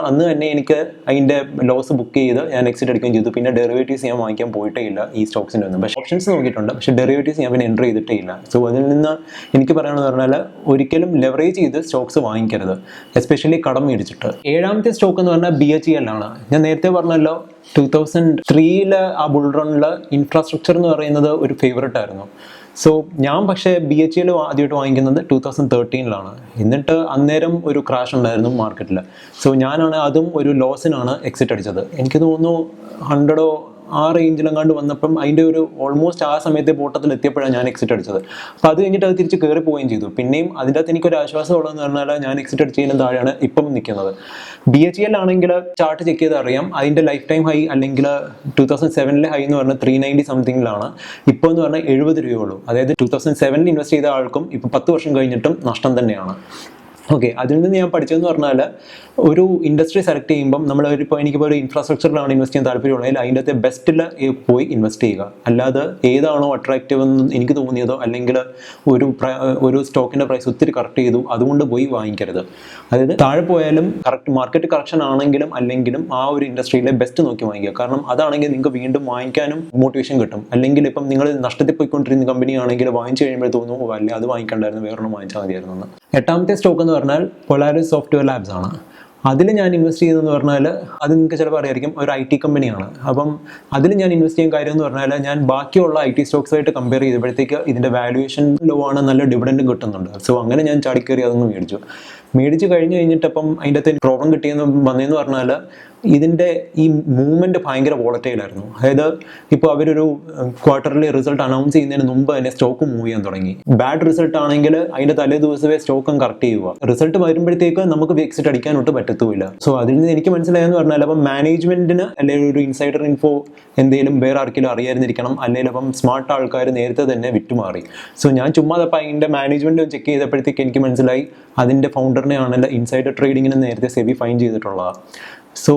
അന്ന് തന്നെ എനിക്ക് അതിൻ്റെ ലോസ് ബുക്ക് ചെയ്ത് ഞാൻ എക്സിറ്റ് എടുക്കുകയും ചെയ്തു. പിന്നെ ഡെറിവേറ്റീവ്സ് ഞാൻ വാങ്ങിക്കാൻ പോയിട്ടേ ഇല്ല ഈ സ്റ്റോക്സിൻ്റെ ഒന്നും. പക്ഷേ ഓപ്ഷൻസ് നോക്കിയിട്ടുണ്ട്, പക്ഷേ ഡെറിവേറ്റീവ്സ് ഞാൻ പിന്നെ എൻ്റർ ചെയ്തിട്ടേ ഇല്ല. സോ അതിൽ നിന്ന് എനിക്ക് പറയാമെന്ന് പറഞ്ഞാൽ ഒരിക്കലും ലെവറേജ് ചെയ്ത് സ്റ്റോക്സ് വാങ്ങിക്കരുത്, എസ്പെഷ്യലി കടം മേടിച്ചിട്ട്. 7ാമത്തെ സ്റ്റോക്ക് എന്ന് പറഞ്ഞാൽ BHEL ആണ്. ഞാൻ നേരത്തെ പറഞ്ഞല്ലോ 2003 ആ ബുൾ റണ്ണിൽ ഇൻഫ്രാസ്ട്രക്ചർ എന്ന് പറയുന്നത് ഒരു ഫേവറേറ്റ് ആയിരുന്നു. സോ ഞാൻ പക്ഷേ BHEL ആദ്യമായിട്ട് വാങ്ങിക്കുന്നത് 2013 എന്നിട്ട് അന്നേരം ഒരു ക്രാഷ് ഉണ്ടായിരുന്നു മാർക്കറ്റിൽ. സോ ഞാനാണ് അതും ഒരു ലോസിനാണ് എക്സിറ്റ് അടിച്ചത്. എനിക്ക് തോന്നുന്നു 100 ആ റേഞ്ചിലെങ്ങാണ്ട് വന്നപ്പം അതിൻ്റെ ഒരു ഓൾമോസ്റ്റ് ആ സമയത്തെ ബോട്ടത്തിൽ എത്തിയപ്പോഴാണ് ഞാൻ എക്സിറ്റ് അടിച്ചത്. അപ്പോൾ അത് കഴിഞ്ഞിട്ട് അത് തിരിച്ച് കയറി പോവുകയും ചെയ്തു. പിന്നെയും അതിൻ്റെ അകത്ത് എനിക്കൊരു ആശ്വാസം ഉള്ളതെന്ന് പറഞ്ഞാൽ ഞാൻ എക്സിറ്റ് അടിച്ചതിനും താഴെയാണ് ഇപ്പം നിൽക്കുന്നത്. BHEL ആണെങ്കിൽ ചാർട്ട് ചെക്ക് ചെയ്ത് അറിയാം, അതിൻ്റെ ലൈഫ് ടൈം ഹൈ അല്ലെങ്കിൽ 2007 ഹൈ എന്ന് പറഞ്ഞാൽ 390 സംതിങ്ങിലാണ്. ഇപ്പോൾ എന്ന് പറഞ്ഞാൽ 70 രൂപയുള്ളൂ. അതായത് 2007 ഇൻവെസ്റ്റ് ചെയ്ത ആൾക്കും ഇപ്പം 10 വർഷം കഴിഞ്ഞിട്ടും നഷ്ടം തന്നെയാണ്. ഓക്കെ, അതിൽ നിന്ന് ഞാൻ പഠിച്ചതെന്ന് പറഞ്ഞാൽ ഒരു ഇൻഡസ്ട്രി സെലക്ട് ചെയ്യുമ്പം നമ്മൾ എനിക്കിപ്പോൾ ഒരു ഇൻഫ്രാസ്ട്രക്ചറിലാണ് ഇൻവെസ്റ്റ് ചെയ്യാൻ താല്പര്യമുള്ളതെങ്കിൽ അതിൻ്റെ അകത്ത് ബെസ്റ്റിൽ പോയി ഇൻവെസ്റ്റ് ചെയ്യുക. അല്ലാതെ ഏതാണോ അട്രാക്റ്റീവ് എന്ന് എനിക്ക് തോന്നിയതോ അല്ലെങ്കിൽ ഒരു സ്റ്റോക്കിൻ്റെ പ്രൈസ് ഒത്തിരി കറക്റ്റ് ചെയ്തു അതുകൊണ്ട് പോയി വാങ്ങിക്കരുത്. അതായത് താഴെ പോയാലും കറക്റ്റ് മാർക്കറ്റ് കറക്ഷൻ ആണെങ്കിലും അല്ലെങ്കിലും ആ ഒരു ഇൻഡസ്ട്രിയിലെ ബെസ്റ്റ് നോക്കി വാങ്ങിക്കുക. കാരണം അതാണെങ്കിൽ നിങ്ങൾക്ക് വീണ്ടും വാങ്ങിക്കാനും മോട്ടിവേഷൻ കിട്ടും. അല്ലെങ്കിൽ ഇപ്പം നിങ്ങൾ നഷ്ടത്തിൽ പോയിക്കൊണ്ടിരുന്ന കമ്പനി ആണെങ്കിൽ വാങ്ങിച്ചു കഴിയുമ്പോൾ തോന്നുന്നു അല്ല അത് വാങ്ങിക്കണ്ടായിരുന്നു, വേറൊന്നും വാങ്ങിച്ചാൽ മതിയായിരുന്നു എന്ന്. എട്ടാമത്തെ സ്റ്റോക്ക് എന്ന് പറഞ്ഞാൽ Polaris Software ലാബ്സ് ആണ്. അതിൽ ഞാൻ ഇൻവെസ്റ്റ് ചെയ്തതെന്ന് പറഞ്ഞാൽ അത് നിങ്ങൾക്ക് ചിലപ്പോൾ അറിയായിരിക്കും, ഒരു IT കമ്പനിയാണ്. അപ്പം അതിൽ ഞാൻ ഇൻവെസ്റ്റ് ചെയ്യാൻ കാര്യം എന്ന് പറഞ്ഞാൽ ഞാൻ ബാക്കിയുള്ള IT സ്റ്റോക്സായിട്ട് കമ്പയർ ചെയ്തപ്പോഴത്തേക്ക് ഇതിൻ്റെ വാല്യുവേഷൻ ലോ ആണ്, നല്ല ഡിവിഡൻഡും കിട്ടുന്നുണ്ട്. സോ അങ്ങനെ ഞാൻ ചാടിക്കയറി അതൊന്ന് മേടിച്ചു കഴിഞ്ഞിട്ടപ്പം അതിൻ്റെ അകത്ത് പ്രോബ്ലം കിട്ടിയെന്ന് വന്നതെന്ന് പറഞ്ഞാൽ ഇതിൻ്റെ ഈ മൂവ്മെൻറ്റ് ഭയങ്കര വോളറ്റൈലായിരുന്നു. അതായത് ഇപ്പോൾ അവരൊരു ക്വാർട്ടർലി റിസൾട്ട് അനൗൺസ് ചെയ്യുന്നതിന് മുമ്പ് തന്നെ സ്റ്റോക്ക് മൂവ് ചെയ്യാൻ തുടങ്ങി. ബാഡ് റിസൾട്ട് ആണെങ്കിൽ അതിൻ്റെ തലേ ദിവസമേ സ്റ്റോക്കും കറക്റ്റ് ചെയ്യുക. റിസൾട്ട് വരുമ്പോഴത്തേക്ക് നമുക്ക് എക്സിറ്റ് അടിക്കാനൊട്ട് പറ്റത്തുമില്ല. സോ അതിൽ നിന്ന് എനിക്ക് മനസ്സിലായെന്ന് പറഞ്ഞാൽ അപ്പം മാനേജ്മെൻറ്റിന് അല്ലെങ്കിൽ ഒരു ഇൻസൈഡർ ഇൻഫോ എന്തെങ്കിലും വേറെ ആർക്കെങ്കിലും അറിയാതിരിക്കണം, അല്ലെങ്കിൽ അപ്പം സ്മാർട്ട് ആൾക്കാർ നേരത്തെ തന്നെ വിട്ടുമാറി. സോ ഞാൻ ചുമ്മാ അപ്പം അതിൻ്റെ മാനേജ്മെൻറ്റ് ചെക്ക് ചെയ്തപ്പോഴത്തേക്ക് എനിക്ക് മനസ്സിലായി അതിൻ്റെ ഫൗണ്ടറിനെ ആണല്ലോ ഇൻസൈഡർ ട്രേഡിങ്ങിന് നേരത്തെ സെബി ഫൈൻ ചെയ്തിട്ടുള്ളതാണ്. സോ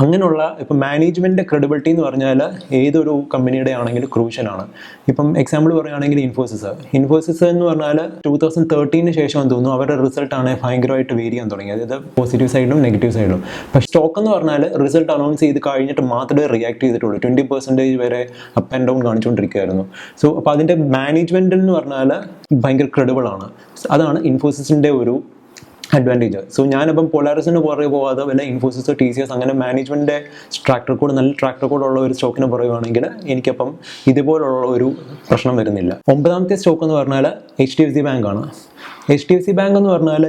അങ്ങനെയുള്ള ഇപ്പം മാനേജ്മെൻറ്റിൻ്റെ ക്രെഡിബിലിറ്റി എന്ന് പറഞ്ഞാൽ ഏതൊരു കമ്പനിയുടെ ആണെങ്കിലും ക്രൂഷ്യലാണ്. ഇപ്പം എക്സാമ്പിൾ പറയുകയാണെങ്കിൽ ഇൻഫോസിസ് എന്ന് പറഞ്ഞാൽ 2013 ശേഷം എന്ന് തോന്നുന്നു അവരുടെ റിസൾട്ടാണ് ഭയങ്കരമായിട്ട് വേരി ചെയ്യാൻ തുടങ്ങി, അതായത് പോസിറ്റീവ് സൈഡിലും നെഗറ്റീവ് സൈഡിലും. പക്ഷേ സ്റ്റോക്ക് എന്ന് പറഞ്ഞാൽ റിസൾട്ട് അനൗൺസ് ചെയ്ത് കഴിഞ്ഞിട്ട് മാത്രമേ റിയാക്ട് ചെയ്തിട്ടുള്ളൂ. 20% വരെ അപ്പ് ആൻഡ് ഡൗൺ കാണിച്ചുകൊണ്ടിരിക്കുകയായിരുന്നു. സോ അപ്പോൾ അതിൻ്റെ മാനേജ്മെൻറ്റ് എന്ന് പറഞ്ഞാൽ ഭയങ്കര ക്രെഡിബിളാണ്. അതാണ് ഇൻഫോസിസിൻ്റെ ഒരു അഡ്വാൻറ്റേജ്. സോ ഞാനിപ്പം പോളാറിസിന് പുറകെ പോകാതെ വല്ല ഇൻഫോസിസ്, TCS അങ്ങനെ മാനേജ്മെൻറ്റിൻ്റെ ട്രാക്ക് റെക്കോർഡ്, നല്ല ട്രാക്ക് റെക്കോർഡുള്ള ഒരു സ്റ്റോക്കിന് പറയുകയാണെങ്കിൽ എനിക്കപ്പം ഇതുപോലുള്ള ഒരു പ്രശ്നം വരുന്നില്ല. 9ാമത്തെ സ്റ്റോക്ക് എന്ന് പറഞ്ഞാൽ HDFC ബാങ്ക് ആണ്. HDFC ബാങ്ക് എന്ന് പറഞ്ഞാൽ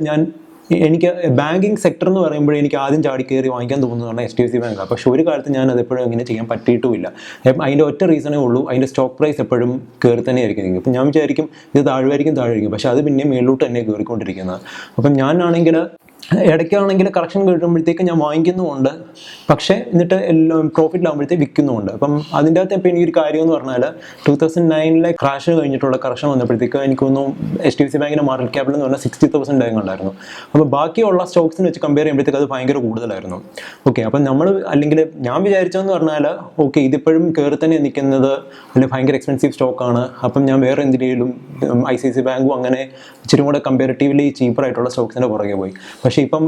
എനിക്ക് ബാങ്കിങ് സെക്ടർ എന്ന് പറയുമ്പോഴേ എനിക്ക് ആദ്യം ചാടി കയറി വാങ്ങിക്കാൻ തോന്നുന്നതാണ് HDFC ബാങ്കാണ്. പക്ഷേ ഒരു കാലത്ത് ഞാൻ അതെപ്പോഴും ഇങ്ങനെ ചെയ്യാൻ പറ്റിയിട്ടുമില്ല. അതിൻ്റെ ഒറ്റ റീസണേ ഉള്ളൂ, അതിൻ്റെ സ്റ്റോക്ക് പ്രൈസ് എപ്പോഴും കയറി തന്നെ ആയിരിക്കും. ഇപ്പം ഞാൻ വിചാരിക്കും ഇത് താഴ്വായിരിക്കും, പക്ഷേ അത് പിന്നെ മേലോട്ട് തന്നെ കയറിക്കൊണ്ടിരിക്കുന്നത്. അപ്പം ഞാനാണെങ്കിൽ ഇടയ്ക്കാണെങ്കിൽ കറക്ഷൻ കിട്ടുമ്പോഴത്തേക്ക് ഞാൻ വാങ്ങിക്കുന്നുമുണ്ട്, പക്ഷേ എന്നിട്ട് എല്ലാം പ്രോഫിറ്റിലാകുമ്പോഴത്തേക്ക് വിൽക്കുന്നുമുണ്ട്. അപ്പം അതിൻ്റെ അകത്ത് ഇപ്പോൾ എനിക്കൊരു കാര്യം എന്ന് പറഞ്ഞാൽ 2009 ക്രാഷ് കഴിഞ്ഞിട്ടുള്ള കറക്ഷൻ വന്നപ്പോഴത്തേക്ക് എനിക്കൊന്നും HDFC ബാങ്കിൻ്റെ മാർക്കറ്റ് ക്യാപിറ്റൽ എന്ന് പറഞ്ഞാൽ 60,000 ഉണ്ടായിരുന്നു. അപ്പോൾ ബാക്കിയുള്ള സ്റ്റോക്സിന് വെച്ച് കമ്പയർ ചെയ്യുമ്പോഴത്തേക്ക് അത് ഭയങ്കര കൂടുതലായിരുന്നു. ഓക്കെ, അപ്പം അല്ലെങ്കിൽ ഞാൻ വിചാരിച്ചതെന്ന് പറഞ്ഞാൽ ഓക്കെ ഇതിപ്പോഴും കയറി തന്നെ നിൽക്കുന്നത് അല്ലെങ്കിൽ ഭയങ്കര എക്സ്പെൻസീവ് സ്റ്റോക്കാണ്, അപ്പം ഞാൻ വേറെ എന്തിനേലും ICICI ബാങ്കും അങ്ങനെ ഇച്ചിരി കൂടെ കമ്പാരിറ്റീവ്ലി ചീപ്പറായിട്ടുള്ള സ്റ്റോക്സിൻ്റെ പുറകെ പോയി. പക്ഷേ ഇപ്പം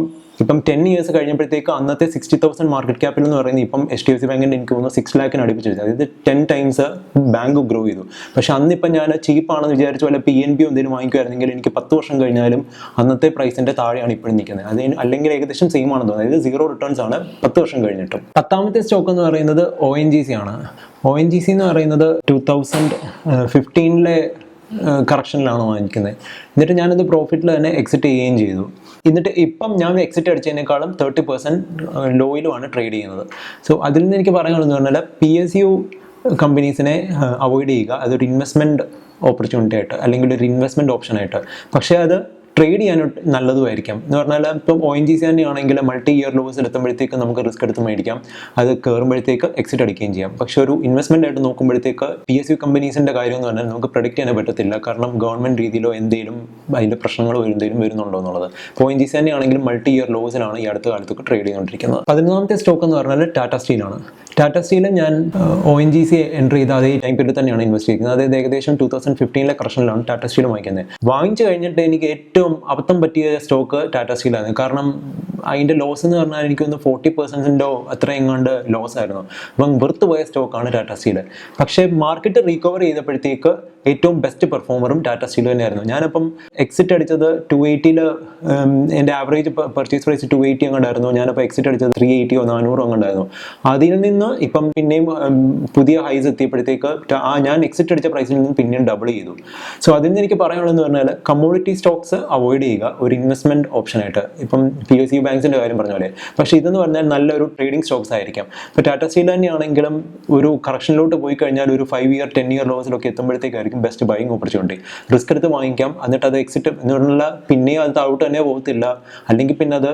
10 years കഴിഞ്ഞപ്പോഴത്തേക്ക് അന്നത്തെ 60,000 മാർക്കറ്റ് ക്യാപിറ്റൽ എന്ന് പറയുന്നത് ഇപ്പം HDFC ബാങ്കിൻ്റെ എനിക്ക് തോന്നുന്നു 6 lakhന് അടുപ്പിച്ചു, അതായത് 10 times ബാങ്ക് ഗ്രോ ചെയ്തു. പക്ഷേ അന്നിപ്പം ഞാൻ ചീപ്പാണെന്ന് വിചാരിച്ചു വല്ല PNB എന്തെങ്കിലും വാങ്ങിക്കുമായിരുന്നെങ്കിൽ എനിക്ക് 10 വർഷം കഴിഞ്ഞാലും അന്നത്തെ പ്രൈസിൻ്റെ താഴെയാണ് ഇപ്പോഴും നിൽക്കുന്നത്. അത് അല്ലെങ്കിൽ ഏകദേശം സെയിം ആണെന്ന് തോന്നുന്നത്, അതായത് 0 റിട്ടേൺസ് ആണ് 10 വർഷം കഴിഞ്ഞിട്ടും. 10ാമത്തെ സ്റ്റോക്ക് എന്ന് പറയുന്നത് ONGC ആണ്. ONGC എന്ന് പറയുന്നത് 2015 കറക്ഷനിലാണ് വാങ്ങിക്കുന്നത്. എന്നിട്ട് ഞാനത് പ്രോഫിറ്റിൽ തന്നെ എക്സിറ്റ് ചെയ്യുകയും ചെയ്തു. എന്നിട്ട് ഇപ്പം ഞാൻ എക്സിറ്റ് അടിച്ചതിനേക്കാളും 30% ലോയിലുമാണ് ട്രേഡ് ചെയ്യുന്നത്. സോ അതിൽ നിന്ന് എനിക്ക് പറയാനുള്ളതെന്ന് പറഞ്ഞാൽ PSU കമ്പനീസിനെ അവോയ്ഡ് ചെയ്യുക, അതൊരു ഇൻവെസ്റ്റ്മെൻറ്റ് ഓപ്പർച്യൂണിറ്റി ആയിട്ട് അല്ലെങ്കിൽ ഒരു ഇൻവെസ്റ്റ്മെൻറ്റ് ഓപ്ഷനായിട്ട്. പക്ഷേ അത് ട്രേഡ് ചെയ്യാൻ നല്ലതുമായിരിക്കും എന്ന് പറഞ്ഞാൽ ഇപ്പം ONGC തന്നെയാണെങ്കിൽ മൾട്ടി ഇയർ ലോസിൽ എത്തുമ്പോഴത്തേക്ക് നമുക്ക് റിസ്ക് എടുത്ത് മേടിക്കാം, അത് കയറുമ്പോഴത്തേക്ക് എക്സിറ്റ് അടിക്കുകയും ചെയ്യാം. പക്ഷേ ഒരു ഇൻവെസ്റ്റ്മെൻ്റ് ആയിട്ട് നോക്കുമ്പോഴത്തേക്ക് PSU കമ്പനീസിൻ്റെ കാര്യം എന്ന് പറഞ്ഞാൽ നമുക്ക് പ്രഡിക്റ്റ് ചെയ്യാൻ പറ്റത്തില്ല, കാരണം ഗവൺമെൻറ് രീതിയിലോ എന്തെങ്കിലും അതിൻ്റെ പ്രശ്നങ്ങളോ വരുന്നുണ്ടോ എന്നുള്ളത്. ONGC തന്നെയാണെങ്കിലും മൾട്ടി ഇയർ ലോസിലാണ് ഈ അടുത്ത കാലത്തൊക്കെ ട്രേഡ് ചെയ്തുകൊണ്ടിരിക്കുന്നത്. 11ാമത്തെ സ്റ്റോക്ക് എന്ന് പറഞ്ഞാൽ ടാറ്റ സ്റ്റീലാണ്. ടാറ്റ സ്റ്റീൽ ഞാൻ ONGC എൻട്രി ചെയ്ത അതേ ടൈം പീരീഡ് തന്നെയാണ് ഇൻവെസ്റ്റ് ചെയ്യുന്നത്. അതായത് ഏകദേശം 2015 കറക്ഷനിലാണ് ടാറ്റ സ്റ്റീൽ വാങ്ങിക്കുന്നത്. വാങ്ങിച്ചു കഴിഞ്ഞിട്ട് എനിക്ക് ഏറ്റവും അബദ്ധം പറ്റിയ സ്റ്റോക്ക് ടാറ്റ സ്റ്റീലാണ്. കാരണം അതിൻ്റെ ലോസ് എന്ന് പറഞ്ഞാൽ എനിക്കൊന്ന് 40% അത്ര എങ്ങാണ്ട് ലോസ് ആയിരുന്നു. അപ്പം വെറുത്ത് പോയ സ്റ്റോക്കാണ് ടാറ്റ സ്റ്റീൽ. പക്ഷേ മാർക്കറ്റ് റീകവർ ചെയ്തപ്പോഴത്തേക്ക് ഏറ്റവും ബെസ്റ്റ് പെർഫോമറും ടാറ്റ സ്റ്റീൽ തന്നെയായിരുന്നു. ഞാനപ്പം എക്സിറ്റ് അടിച്ചത് 280 എൻ്റെ ആവറേജ് പർച്ചേസ് പ്രൈസ് 280 അങ്ങോട്ടായിരുന്നു. ഞാനപ്പോൾ എക്സിറ്റ് അടിച്ചത് 380 400 അങ്ങോട്ടായിരുന്നു. അതിൽ നിന്ന് ഇപ്പം പിന്നെയും പുതിയ ഹൈസ് എത്തിയപ്പോഴത്തേക്ക് ഞാൻ എക്സിറ്റ് അടിച്ച പ്രൈസിൽ നിന്ന് പിന്നെയും ഡബിൾ ചെയ്തു. സോ അതിൽ നിന്ന് എനിക്ക് പറയാനുള്ളതെന്ന് പറഞ്ഞാൽ കമ്മോഡിറ്റി സ്റ്റോക്സ് അവോയ്ഡ് ചെയ്യുക ഒരു ഇൻവെസ്റ്റ്മെന്റ് ഓപ്ഷനായിട്ട്. ഇപ്പം PSU ബാങ്ക്സിന്റെ കാര്യം പറഞ്ഞ പോലെ. പക്ഷേ ഇതെന്ന് പറഞ്ഞാൽ നല്ലൊരു ട്രേഡിംഗ് സ്റ്റോക്സ് ആയിരിക്കാം. ഇപ്പോൾ ടാറ്റ സ്റ്റീൽ തന്നെയാണെങ്കിലും ഒരു കറക്ഷനിലോട്ട് പോയി കഴിഞ്ഞാൽ ഒരു 5 ഇയർ 10 ഇയർ ലോസിലൊക്കെ എത്തുമ്പോഴത്തേക്കായിരിക്കും ബെസ്റ്റ് ബൈയിങ് ഓപ്പർച്യൂണിറ്റി. റിസ്ക് എടുത്ത് വാങ്ങിക്കാം, എന്നിട്ട് അത് എക്സിറ്റ് എന്നുള്ള പിന്നെയും അത് താഴോട്ട് തന്നെ പോകത്തില്ല, അല്ലെങ്കിൽ പിന്നെ അത്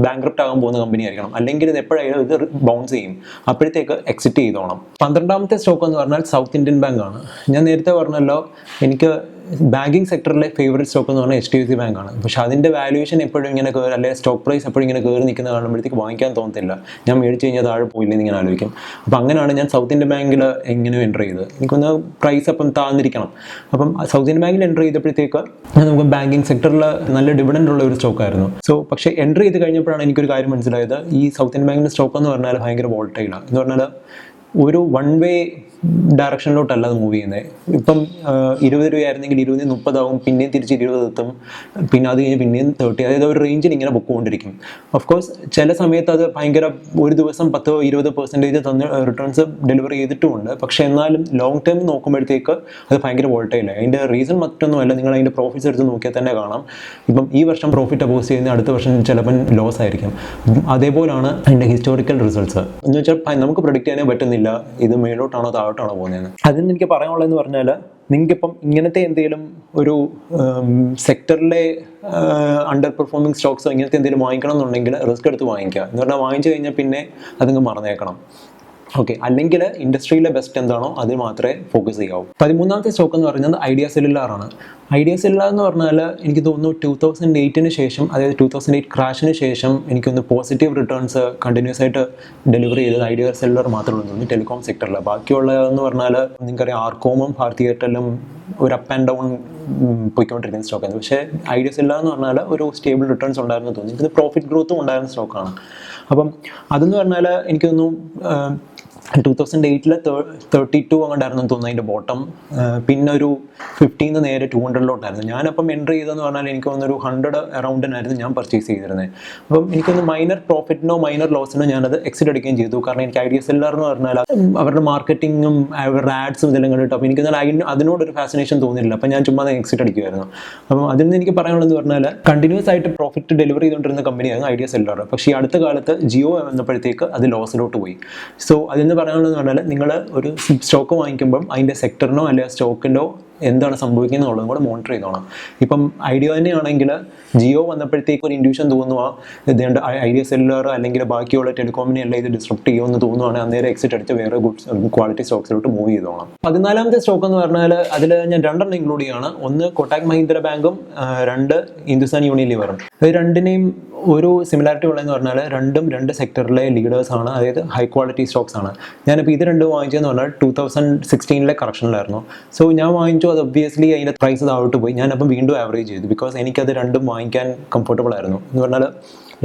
ബാങ്ക്രപ്റ്റ് ആകാൻ പോകുന്ന കമ്പനി ആയിരിക്കണം, അല്ലെങ്കിൽ ഇത് എപ്പോഴായാലും ഇത് ബൗൺസ് ചെയ്യും, അപ്പോഴത്തേക്ക് എക്സിറ്റ് ചെയ്തോണം. 12ാമത്തെ സ്റ്റോക്ക് എന്ന് പറഞ്ഞാൽ സൗത്ത് ഇന്ത്യൻ ബാങ്ക് ആണ്. ഞാൻ നേരത്തെ പറഞ്ഞല്ലോ എനിക്ക് ബാങ്കിങ് സെക്ടറിലെ ഫേവറേറ്റ് സ്റ്റോക്ക് എന്ന് പറഞ്ഞാൽ HDFC ബാങ്ക് ആണ്. പക്ഷെ അതിൻ്റെ വാല്യൂഷൻ എപ്പോഴും ഇങ്ങനെ കയറി, അല്ലെങ്കിൽ സ്റ്റോക്ക് പ്രൈസ് എപ്പോഴും ഇങ്ങനെ കയറി നിൽക്കുന്ന കാണുമ്പോഴത്തേക്ക് വാങ്ങിക്കാൻ തോന്നത്തില്ല. ഞാൻ മേടിച്ച് കഴിഞ്ഞാൽ താഴെ പോയില്ലെന്ന് ഇങ്ങനെ ആലോചിക്കും. അപ്പോൾ അങ്ങനെയാണ് ഞാൻ സൗത്ത് ഇന്ത്യൻ ബാങ്കിൽ എങ്ങനെ എൻ്റർ ചെയ്തത്. എനിക്കൊന്ന് പ്രൈസ് അപ്പം താഴ്ന്നിരിക്കണം. അപ്പം സൗത്ത് ഇന്ത്യൻ ബാങ്കിൽ എൻ്റർ ചെയ്തപ്പോഴത്തേക്ക് നമുക്ക് ബാങ്കിങ് സെക്ടറിൽ നല്ല ഡിവിഡൻഡ് ഉള്ള ഒരു സ്റ്റോക്കായിരുന്നു. പക്ഷേ എൻ്റർ ചെയ്ത് കഴിഞ്ഞപ്പോഴാണ് എനിക്കൊരു കാര്യം മനസ്സിലായത്, ഈ സൗത്ത് ഇന്ത്യൻ ബാങ്കിൻ്റെ സ്റ്റോക്ക് എന്ന് പറഞ്ഞാൽ ഭയങ്കര വോൾട്ടൈലാണ്. എന്ന് പറഞ്ഞാൽ ഒരു വൺ വേ ഡയറക്ഷനിലോട്ടല്ല അത് മൂവ് ചെയ്യുന്നത്. ഇപ്പം 20 രൂപയായിരുന്നെങ്കിൽ 20 30 ആവും, പിന്നെയും തിരിച്ച് 20 എത്തും, പിന്നെ അത് കഴിഞ്ഞ് പിന്നെയും 30, അതായത് ഒരു റേഞ്ചിൽ ഇങ്ങനെ പൊക്കോണ്ടിരിക്കും. ഓഫ് കോഴ്സ് ചില സമയത്ത് അത് ഭയങ്കര ഒരു ദിവസം 10-20% തന്ന റിട്ടേൺസ് ഡെലിവറി ചെയ്തിട്ടുമുണ്ട്. പക്ഷെ എന്നാലും ലോങ് ടേം നോക്കുമ്പോഴത്തേക്ക് അത് ഭയങ്കര വോൾട്ടൈലാണ്. അതിൻ്റെ റീസൺ മറ്റൊന്നുമല്ല, നിങ്ങൾ അതിൻ്റെ പ്രോഫിറ്റ്സ് എടുത്ത് നോക്കിയാൽ തന്നെ കാണാം. ഇപ്പം ഈ വർഷം പ്രോഫിറ്റ് പോസ്റ്റ് ചെയ്യുന്ന അടുത്ത വർഷം ചിലപ്പം ലോസ് ആയിരിക്കും. അതേപോലെയാണ് അതിൻ്റെ ഹിസ്റ്റോറിക്കൽ റിസൾട്ട്സ്. എന്ന് വെച്ചാൽ നമുക്ക് പ്രൊഡിക്റ്റ് ചെയ്യാനേ പറ്റുന്നില്ല ഇത് മേലോട്ടാണോ താഴോട്ടാണോ പോകുന്നത്. അതിന് എനിക്ക് പറയാനുള്ളതെന്ന് പറഞ്ഞാൽ, നിങ്ങൾക്കിപ്പം ഇങ്ങനത്തെ എന്തെങ്കിലും ഒരു സെക്ടറിലെ അണ്ടർ പെർഫോമിംഗ് സ്റ്റോക്സോ ഇങ്ങനത്തെ എന്തെങ്കിലും വാങ്ങിക്കണം എന്നുണ്ടെങ്കിൽ റിസ്ക് എടുത്ത് വാങ്ങിക്കുക. എന്ന് പറഞ്ഞാൽ വാങ്ങിച്ചു കഴിഞ്ഞാൽ പിന്നെ അതങ്ങ് മറന്നേക്കണം. ഓക്കെ, അല്ലെങ്കിൽ ഇൻഡസ്ട്രിയിലെ ബെസ്റ്റ് എന്താണോ അത് മാത്രമേ ഫോക്കസ് ചെയ്യാവൂ. 13ാമത്തെ സ്റ്റോക്ക് എന്ന് പറയുന്നത് ഐഡിയ സെല്ലുലാർ ആണ്. ഐഡിയ സെല്ലുലാർ എന്ന് പറഞ്ഞാൽ എനിക്ക് തോന്നുന്നു 2008 ശേഷം, അതായത് 2008 ക്രാഷിന് ശേഷം എനിക്കൊന്ന് പോസിറ്റീവ് റിട്ടേൺസ് കണ്ടിന്യൂസ് ആയിട്ട് ഡെലിവറി ചെയ്തത് ഐഡിയ സെല്ലുലാർ മാത്രമേ തോന്നുന്നു ടെലികോം സെക്ടറിൽ. ബാക്കിയുള്ളതെന്ന് പറഞ്ഞാൽ നിങ്ങൾക്കറിയാം ആർക്കോമും ഭാരതി എയർടെല്ലും ഒരു അപ്പ് ആൻഡ് ഡൗൺ പോയിക്കൊണ്ടിരിക്കുന്ന സ്റ്റോക്കാണ്. പക്ഷേ ഐഡിയ സെല്ലുലാർ എന്ന് പറഞ്ഞാൽ ഒരു സ്റ്റേബിൾ റിട്ടേൺസ് ഉണ്ടായിരുന്നു തോന്നി. ഇത് പ്രോഫിറ്റ് ഗ്രോത്തും ഉണ്ടായിരുന്ന സ്റ്റോക്കാണ്. അപ്പം അതെന്ന് പറഞ്ഞാൽ എനിക്ക് തോന്നുന്നു 2008 32 അങ്ങോട്ടായിരുന്നു തോന്നുന്നു അതിൻ്റെ ബോട്ടം. പിന്നെ ഒരു 15 നേരെ 200 ഞാനപ്പം എൻ്റർ ചെയ്തതെന്ന് പറഞ്ഞാൽ എനിക്ക് തോന്നുന്നൊരു 100 അറൗണ്ടിനായിരുന്നു ഞാൻ പർച്ചേസ് ചെയ്തിരുന്നത്. അപ്പം എനിക്കൊന്ന് മൈനർ പ്രോഫിറ്റിനോ മൈനർ ലോസിനോ ഞാനത് എക്സിറ്റ് എടുക്കുകയും ചെയ്തു. കാരണം എനിക്ക് ഐഡിയ സെല്ലുലാർ എന്ന് പറഞ്ഞാൽ അവരുടെ മാർക്കറ്റിങ്ങും അവരുടെ ആഡ്സും ഇതെല്ലാം കണ്ടിട്ട് അപ്പോൾ എനിക്ക് അതിനോടൊരു ഫാസിനേഷൻ തോന്നിയില്ല. അപ്പം ഞാൻ ചുമ്മാ എക്സിറ്റ് അടിക്കുമായിരുന്നു. അപ്പം അതിൽ നിന്ന് എനിക്ക് പറയാനുള്ളതെന്ന് പറഞ്ഞാൽ കണ്ടിന്യൂസ് ആയിട്ട് പ്രോഫിറ്റ് ഡെലിവറി ചെയ്തുകൊണ്ടിരുന്ന കമ്പനിയായിരുന്നു ഐഡിയ സെല്ലുലാർ. പക്ഷേ ഈ അടുത്ത കാലത്ത് ജിയോ വന്നപ്പോഴത്തേക്ക് അത് ലോസിലോട്ട് പോയി. സോ അതിൽ പറയാനുള്ളതെന്ന് പറഞ്ഞാൽ നിങ്ങൾ ഒരു സ്റ്റോക്ക് വാങ്ങിക്കുമ്പം അതിൻ്റെ സെക്ടറിനോ അല്ലെങ്കിൽ സ്റ്റോക്കിൻ്റെ എന്താണ് സംഭവിക്കുന്നത് എന്നുള്ളതും കൂടെ മോണിറ്റർ ചെയ്തോണം. ഇപ്പം ഐഡിയ തന്നെയാണെങ്കിൽ ജിയോ വന്നപ്പോഴത്തേക്ക് ഒരു ഇൻഡ്യൂഷൻ തോന്നുക ഇതുകൊണ്ട് ഐഡിയ സെല്ലുലാർ അല്ലെങ്കിൽ ബാക്കിയുള്ള ടെലികോമിനെ എല്ലാം ഇത് ഡിസ്ട്രപ്റ്റ് ചെയ്യുമെന്ന് തോന്നുവാണെങ്കിൽ അന്നേരം എക്സിറ്റ് അടിച്ച് വേറെ ഗുഡ് ക്വാളിറ്റി സ്റ്റോക്സിലോട്ട് മൂവ് ചെയ്തോണം. 14ാമത്തെ സ്റ്റോക്ക് എന്ന് പറഞ്ഞാൽ അതിൽ ഞാൻ 2 ഇൻക്ലൂഡ് ചെയ്യുകയാണ്. ഒന്ന് കോട്ടാക് മഹീന്ദ്ര ബാങ്കും 2 ഹിന്ദുസ്ഥാൻ യൂണിലിവറും. ഇത് രണ്ടിനെയും ഒരു സിമിലാരിറ്റി ഉള്ളതെന്ന് പറഞ്ഞാൽ രണ്ടും 2 സെക്ടറിലെ ലീഡേഴ്സാണ്, അതായത് ഹൈ ക്വാളിറ്റി സ്റ്റോക്സ് ആണ്. ഞാനിപ്പോൾ ഇത് രണ്ടും വാങ്ങിച്ചതെന്ന് പറഞ്ഞാൽ 2016 കറക്ഷനിലായിരുന്നു. സോ ഞാൻ വാങ്ങിച്ചു, അത് ഒബ്വിയസ്ലി അതിൻ്റെ പ്രൈസ് താഴോട്ട് പോയി. ഞാനപ്പം വീണ്ടും ആവറേജ് ചെയ്തു, ബിക്കോസ് എനിക്കത് രണ്ടും വാങ്ങിക്കാൻ കംഫർട്ടബിൾ ആയിരുന്നു. എന്ന് പറഞ്ഞാൽ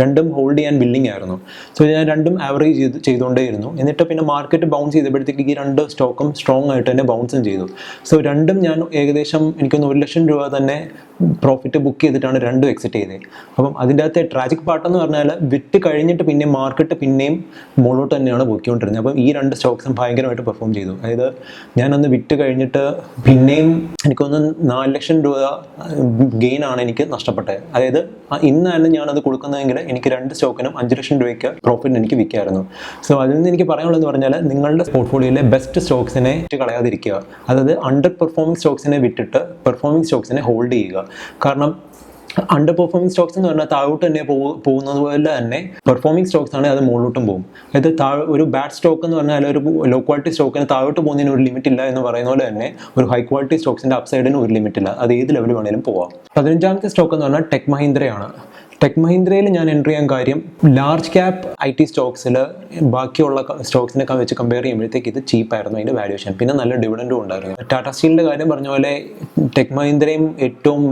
രണ്ടും ഹോൾഡ് ചെയ്യാൻ വില്ലിങ് ആയിരുന്നു. സോ ഞാൻ രണ്ടും ആവറേജ് ചെയ്തുകൊണ്ടേയിരുന്നു. എന്നിട്ട് പിന്നെ മാർക്കറ്റ് ബൗൺസ് ചെയ്തപ്പോഴത്തേക്ക് ഈ 2 സ്റ്റോക്കും സ്ട്രോങ് ആയിട്ട് തന്നെ ബൗൺസും ചെയ്തു. സോ രണ്ടും ഞാൻ ഏകദേശം എനിക്കൊന്ന് 1 ലക്ഷം രൂപ തന്നെ പ്രോഫിറ്റ് ബുക്ക് ചെയ്തിട്ടാണ് രണ്ടും എക്സിറ്റ് ചെയ്തത്. അപ്പം അതിൻ്റെ അകത്തെ ട്രാജിക് പാർട്ടെന്ന് പറഞ്ഞാൽ വിറ്റ് കഴിഞ്ഞിട്ട് പിന്നെ മാർക്കറ്റ് പിന്നെയും മുകളിലോട്ട് തന്നെയാണ് പോയിക്കൊണ്ടിരുന്നത്. അപ്പം ഈ 2 സ്റ്റോക്സും ഭയങ്കരമായിട്ട് പെർഫോം ചെയ്തു. അതായത് ഞാനൊന്ന് വിറ്റ് കഴിഞ്ഞിട്ട് പിന്നെയും എനിക്കൊന്ന് 4 ലക്ഷം രൂപ ഗെയിനാണ് എനിക്ക് നഷ്ടപ്പെട്ടത്. അതായത് ഇന്നാണ് ഞാനത് കൊടുക്കുന്നതെങ്കിൽ എനിക്ക് 2 സ്റ്റോക്കിനും 5 ലക്ഷം രൂപയ്ക്ക് പ്രോഫിറ്റ് എനിക്ക് വിൽക്കായിരുന്നു. സോ അതിൽ നിന്ന് എനിക്ക് പറയാനുള്ളതെന്ന് പറഞ്ഞാൽ നിങ്ങളുടെ പോർട്ട്ഫോളിയോയിലെ ബെസ്റ്റ് സ്റ്റോക്സിനെ കളയാതിരിക്കുക. അതായത് അണ്ടർ പെർഫോമിംഗ് സ്റ്റോക്സിനെ വിട്ടിട്ട് പെർഫോമിംഗ് സ്റ്റോക്സിനെ ഹോൾഡ് ചെയ്യുക. കാരണം അണ്ടർ പെർഫോമിംഗ് സ്റ്റോക്സ് എന്ന് പറഞ്ഞാൽ താഴോട്ട് തന്നെ പോകുന്നത് പോലെ തന്നെ പെർഫോമിംഗ് സ്റ്റോക്സ് ആണെങ്കിൽ അത് മുകളിലോട്ടും പോകും. അതായത് ഒരു ബാഡ് സ്റ്റോക്ക് എന്ന് പറഞ്ഞാൽ ഒരു ലോ ക്വാളിറ്റി സ്റ്റോക്കിന് താഴോട്ട് പോകുന്നതിന് ഒരു ലിമിറ്റ് ഇല്ല എന്ന് പറയുന്ന പോലെ തന്നെ ഒരു ഹൈ ക്വാളിറ്റി സ്റ്റോക്സിന്റെ അപ്സൈഡിന് ഒരു ലിമിറ്റ് ഇല്ല, അത് ഏത് ലെവൽ വേണേലും പോവാം. 15ാമത്തെ സ്റ്റോക്ക് എന്ന് പറഞ്ഞാൽ ടെക് മഹീന്ദ്രയാണ്. ടെക് മഹീന്ദ്രയിൽ ഞാൻ എൻട്രി ചെയ്യാൻ കാര്യം ലാർജ് ക്യാപ്പ് IT സ്റ്റോക്സിൽ ബാക്കിയുള്ള സ്റ്റോക്സിനെ വെച്ച് കമ്പയർ ചെയ്യുമ്പോഴത്തേക്ക് ഇത് ചീപ്പായിരുന്നു അതിൻ്റെ വാല്യൂഷൻ. പിന്നെ നല്ല ഡിവിഡൻഡും ഉണ്ടായിരുന്നു. ടാറ്റ സ്റ്റീലിൻ്റെ കാര്യം പറഞ്ഞ പോലെ ടെക് മഹീന്ദ്രയും ഏറ്റവും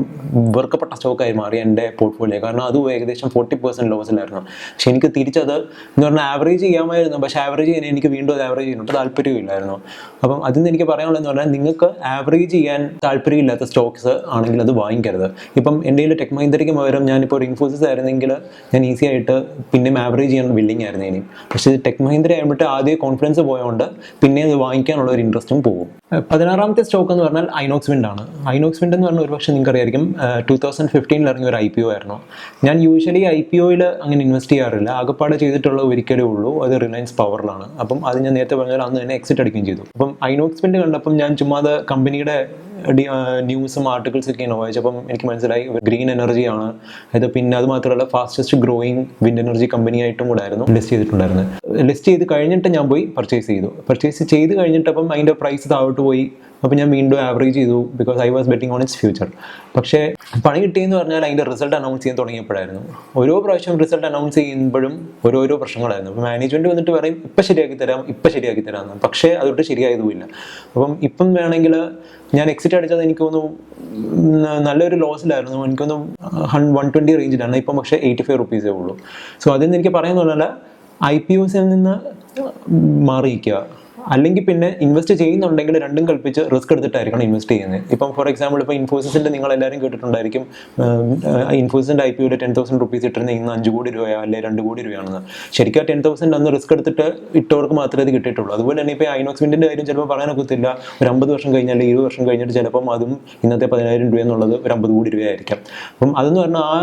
വെറുക്കപ്പെട്ട സ്റ്റോക്കായി മാറി എൻ്റെ പോർട്ട്ഫോളിയോ. കാരണം അതും ഏകദേശം 40% ലോസിലായിരുന്നു. പക്ഷെ എനിക്ക് തിരിച്ചത് എന്ന് പറഞ്ഞാൽ ആവറേജ് ചെയ്യാമായിരുന്നു. പക്ഷേ ആവറേജ് ചെയ്യാൻ എനിക്ക് വീണ്ടും അത് ആവറേജ് ചെയ്യാനായിട്ട് താല്പര്യമില്ലായിരുന്നു. അപ്പം അതിൽ നിന്ന് എനിക്ക് പറയാനുള്ളതെന്ന് പറഞ്ഞാൽ നിങ്ങൾക്ക് ആവറേജ് ചെയ്യാൻ താല്പര്യമില്ലാത്ത സ്റ്റോക്സ് ആണെങ്കിൽ അത് വാങ്ങിക്കരുത്. ഇപ്പം എൻ്റെ കയ്യിൽ ടെക് മഹീന്ദ്രയ്ക്ക് പകരം ഞാനിപ്പോൾ ഇൻഫോസിസ് ആയിരുന്നെങ്കിൽ ഞാൻ ഈസി ആയിട്ട് പിന്നെയും ആവറേജ് ചെയ്യാൻ വില്ലിങ് ആയിരുന്നു ഇനി. പക്ഷേ ടെക് മഹീന്ദ്ര ആകുമ്പോഴത്തെ ആദ്യം കോൺഫിഡൻസ് പോയതുകൊണ്ട് പിന്നെ അത് വാങ്ങിക്കാനുള്ള ഒരു ഇൻട്രസ്റ്റും പോകും. 16ാമത്തെ സ്റ്റോക്ക് എന്ന് പറഞ്ഞാൽ ഐനോക്സ് വിൻഡ് ആണ്. ഐനോക്സ് വിൻഡ് എന്ന് പറഞ്ഞാൽ ഒരുപക്ഷെ നിങ്ങൾക്ക് അറിയായിരിക്കും 2015 ഇറങ്ങിയ ഒരു IPO ആയിരുന്നു. ഞാൻ യൂഷ്വലി IPOയിൽ അങ്ങനെ ഇൻവെസ്റ്റ് ചെയ്യാറില്ല. ആകെപ്പാടെ ചെയ്തിട്ടുള്ള ഒരിക്കലേ ഉള്ളൂ, അത് റിലയൻസ് പവറിലാണ്. അപ്പം അത് ഞാൻ നേരത്തെ പറഞ്ഞാൽ അന്ന് തന്നെ എക്സിറ്റ് അടിക്കുകയും ചെയ്തു. അപ്പം ഐനോക്സ് വിൻഡ് കണ്ടപ്പം ഞാൻ ചുമ്മാതെ കമ്പനിയുടെ ന്യൂസും ആർട്ടിക്കിൾസ് ഒക്കെയാണ് വായിച്ചപ്പം എനിക്ക് മനസ്സിലായി ഗ്രീൻ എനർജിയാണ് ഇത്. പിന്നെ അത് മാത്രമല്ല fastest growing wind energy company ആയിട്ടും കൂടെ ആയിരുന്നു ലിസ്റ്റ് ചെയ്തിട്ടുണ്ടായിരുന്നത്. ലിസ്റ്റ് ചെയ്ത് കഴിഞ്ഞിട്ട് ഞാൻ പോയി പർച്ചേസ് ചെയ്ത് കഴിഞ്ഞിട്ടപ്പം അതിൻ്റെ പ്രൈസ് താഴോട്ട് പോയി. അപ്പോൾ ഞാൻ വീണ്ടും ആവറേജ് ചെയ്തു because I was betting on its future. പക്ഷേ പണി കിട്ടിയെന്ന് പറഞ്ഞാൽ അതിൻ്റെ റിസൾട്ട് അനൗൺസ് ചെയ്യാൻ തുടങ്ങിയപ്പോഴായിരുന്നു. ഓരോ പ്രാവശ്യം റിസൾട്ട് അനൗൺസ് ചെയ്യുമ്പോഴും ഓരോരോ പ്രശ്നങ്ങളായിരുന്നു. അപ്പോൾ മാനേജ്മെൻറ്റ് വന്നിട്ട് പറയും ഇപ്പം ശരിയാക്കി തരാം എന്ന്. പക്ഷേ അതൊട്ട് ശരിയായതുമില്ല. അപ്പം ഇപ്പം വേണമെങ്കിൽ ഞാൻ എക്സിറ്റ് അടിച്ചത് എനിക്ക് തോന്നുന്നു നല്ലൊരു ലോസിലായിരുന്നു. എനിക്ക് തോന്നുന്നു 120 റേഞ്ചിലാണ്. ഇപ്പം പക്ഷേ 85 റുപ്പീസേ ഉള്ളൂ. സോ അതിൽ നിന്ന് എനിക്ക് പറയാമെന്ന് പറഞ്ഞാൽ IPOസിൽ നിന്ന് മാറിയിരിക്കുക. അല്ലെങ്കിൽ പിന്നെ ഇൻവെസ്റ്റ് ചെയ്യുന്നുണ്ടെങ്കിൽ രണ്ടും കൽപ്പിച്ച് റിസ്ക് എടുത്തിട്ടായിരിക്കണം ഇൻവെസ്റ്റ് ചെയ്യുന്നത്. ഇപ്പം ഫോർ എക്സാമ്പിൾ ഇപ്പോൾ ഇൻഫോസിസിൻ്റെ നിങ്ങളെല്ലാവരും കേട്ടിട്ടുണ്ടായിരിക്കും ഇൻഫോസിസിൻ്റെ IPOയിൽ 10,000 റുപ്പീസ് ഇട്ടിരുന്ന ഇന്ന് 5 കോടി രൂപയോ അല്ലെങ്കിൽ 2 കോടി രൂപയാണെന്ന്. ശരിക്കും 10,000 അന്ന് റിസ്ക് എടുത്തിട്ട് ഇട്ടവർക്ക് മാത്രമേ അത് കിട്ടിയിട്ടുള്ളൂ. അതുപോലെ തന്നെ ഇപ്പോൾ ഐനോക്സ് വിൻഡിൻ്റെ കാര്യം ചിലപ്പോൾ പറയാനൊക്കത്തില്ല. ഒരു 50 വർഷം കഴിഞ്ഞാൽ 20 വർഷം കഴിഞ്ഞിട്ട് ചിലപ്പം അതും ഇന്നത്തെ 10,000 രൂപ എന്നുള്ളത് ഒരു 50 കോടി രൂപയായിരിക്കാം. അപ്പം അതെന്ന് പറഞ്ഞാൽ ആ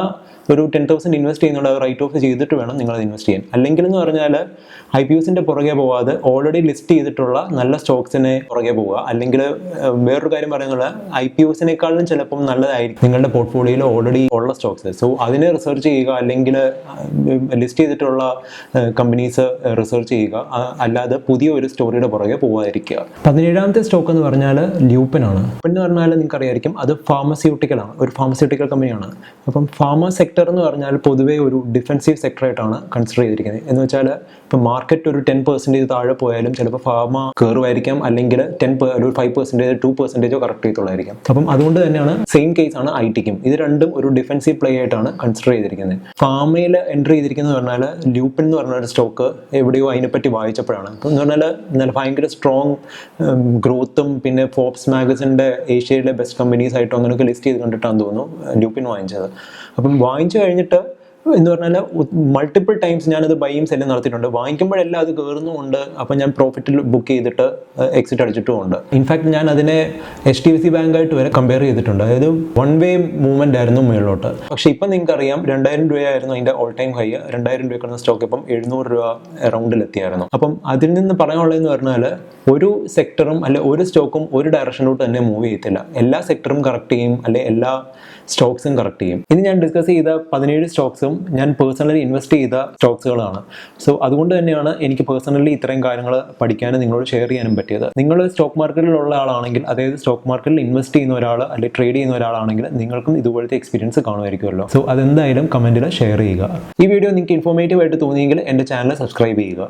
ഒരു 10,000 ഇൻവെസ്റ്റ് ചെയ്യുന്നുള്ള റൈറ്റ് ഓഫ് ചെയ്തിട്ട് വേണം നിങ്ങളത് ഇൻവെസ്റ്റ് ചെയ്യാൻ. അല്ലെങ്കിൽ എന്ന് പറഞ്ഞാൽ IPOസിൻ്റെ പുറകെ പോവാതെ ഓൾറെഡി ലിസ്റ്റ് ചെയ്തിട്ടുള്ള നല്ല സ്റ്റോക്സിനെ പുറകെ പോവുക. അല്ലെങ്കിൽ വേറൊരു കാര്യം പറയുന്നത് IPOസിനേക്കാളും ചിലപ്പം നല്ലതായിരിക്കും നിങ്ങളുടെ പോർട്ട്ഫോളിയോയിൽ ഓൾറെഡി ഉള്ള സ്റ്റോക്സ്. സോ അതിനെ റിസർച്ച് ചെയ്യുക, അല്ലെങ്കിൽ ലിസ്റ്റ് ചെയ്തിട്ടുള്ള കമ്പനീസ് റിസർച്ച് ചെയ്യുക. അല്ലാതെ പുതിയ ഒരു സ്റ്റോറിയുടെ പുറകെ പോകാതിരിക്കുക. 17ാമത്തെ സ്റ്റോക്ക് എന്ന് പറഞ്ഞാൽ ലൂപ്പിൻ ആണ്. ലൂപ്പിൻ എന്ന് പറഞ്ഞാൽ നിങ്ങൾക്ക് അറിയായിരിക്കും അത് ഫാർമസ്യൂട്ടിക്കലാണ്, ഒരു ഫാർമസ്യൂട്ടിക്കൽ കമ്പനിയാണ്. അപ്പം ഫാർമ സെക്ടർ എന്ന് പറഞ്ഞാൽ പൊതുവേ ഒരു ഡിഫെൻസീവ് സെക്ടറായിട്ടാണ് കൺസിഡർ ചെയ്തിരിക്കുന്നത്. എന്ന് വെച്ചാൽ ഇപ്പം മാർക്കറ്റ് ഒരു 10% താഴെ പോയാലും ചിലപ്പോൾ ഫാർമ കയറുമായിരിക്കാം, അല്ലെങ്കിൽ ഒരു 5% 2% കറക്റ്റ് ചെയ്തുള്ളായിരിക്കാം. അപ്പം അതുകൊണ്ട് തന്നെയാണ് സെയിം കേസാണ് IT-ക്കും. ഇത് രണ്ടും ഒരു ഡിഫെൻസീവ് പ്ലേ ആയിട്ടാണ് കൺസിഡർ ചെയ്തിരിക്കുന്നത്. ഫാർമയിൽ എൻട്രി ചെയ്തിരിക്കുന്നത് പറഞ്ഞാൽ ലൂപ്പിൻ എന്ന് പറഞ്ഞ ഒരു സ്റ്റോക്ക് എവിടെയോ അതിനെപ്പറ്റി വായിച്ചപ്പോഴാണ്. അപ്പം എന്ന് പറഞ്ഞാൽ നല്ല ഭയങ്കര സ്ട്രോങ് ഗ്രോത്തും പിന്നെ ഫോബ്സ് മാഗസിൻ്റെ ഏഷ്യയിലെ ബെസ്റ്റ് കമ്പനീസ് ആയിട്ടും അങ്ങനെയൊക്കെ ലിസ്റ്റ് ചെയ്ത് കണ്ടിട്ടാണെന്ന് തോന്നുന്നു ലൂപ്പിൻ വാങ്ങിച്ചത്. അപ്പം വാങ്ങിച്ചു കഴിഞ്ഞിട്ട് എന്ന് പറഞ്ഞാൽ മൾട്ടിപ്പിൾ ടൈംസ് ഞാനത് ബൈയും സെല്ലും നടത്തിയിട്ടുണ്ട്. വാങ്ങിക്കുമ്പോഴെല്ലാം അത് കയറുന്നുമുണ്ട്. അപ്പം ഞാൻ പ്രോഫിറ്റിൽ ബുക്ക് ചെയ്തിട്ട് എക്സിറ്റ് അടിച്ചിട്ടുമുണ്ട്. ഇൻഫാക്ട് ഞാൻ അതിനെ HDFC ബാങ്കായിട്ട് വരെ കമ്പയർ ചെയ്തിട്ടുണ്ട്. അതായത് 1 വേ മൂവ്മെൻ്റ് ആയിരുന്നു മുകളിലോട്ട്. പക്ഷേ ഇപ്പം നിങ്ങൾക്കറിയാം 2,000 രൂപയായിരുന്നു അതിൻ്റെ ഓൾ ടൈം ഹൈ. 2,000 രൂപയ്ക്കുള്ള സ്റ്റോക്ക് ഇപ്പം 700 രൂപ അറൗണ്ടിലെത്തിയായിരുന്നു. അപ്പം അതിൽ നിന്ന് പറയാനുള്ളതെന്ന് പറഞ്ഞാൽ ഒരു സെക്ടറും അല്ലെ ഒരു സ്റ്റോക്കും ഒരു ഡയറക്ഷനിലോട്ട് തന്നെ മൂവ് ചെയ്യത്തില്ല. എല്ലാ സെക്ടറും കറക്റ്റ് ചെയ്യും, അല്ലെ എല്ലാ സ്റ്റോക്സും കറക്റ്റ് ചെയ്യും. ഇനി ഞാൻ ഡിസ്കസ് ചെയ്ത 17 സ്റ്റോക്സും ഞാൻ പേഴ്സണലി ഇൻവെസ്റ്റ് ചെയ്ത സ്റ്റോക്സുകളാണ്. സോ അതുകൊണ്ട് തന്നെയാണ് എനിക്ക് പേഴ്സണലി ഇത്രയും കാര്യങ്ങൾ പഠിക്കാനും നിങ്ങളോട് ഷെയർ ചെയ്യാനും പറ്റിയത്. നിങ്ങൾ സ്റ്റോക്ക് മാർക്കറ്റിലുള്ള ആളാണെങ്കിൽ, അതായത് സ്റ്റോക്ക് മാർക്കറ്റിൽ ഇൻവെസ്റ്റ് ചെയ്യുന്ന ഒരാൾ അല്ലെങ്കിൽ ട്രേഡ് ചെയ്യുന്ന ഒരാളാണെങ്കിൽ നിങ്ങൾക്കും ഇതുപോലത്തെ എക്സ്പീരിയൻസ് കാണുമായിരിക്കുമല്ലോ. സോ അതെന്തായാലും കമൻറ്റിൽ ഷെയർ ചെയ്യുക. ഈ വീഡിയോ നിങ്ങൾക്ക് ഇൻഫോർമേറ്റീവ് ആയിട്ട് തോന്നിയെങ്കിൽ എൻ്റെ ചാനൽ സബ്സ്ക്രൈബ് ചെയ്യുക.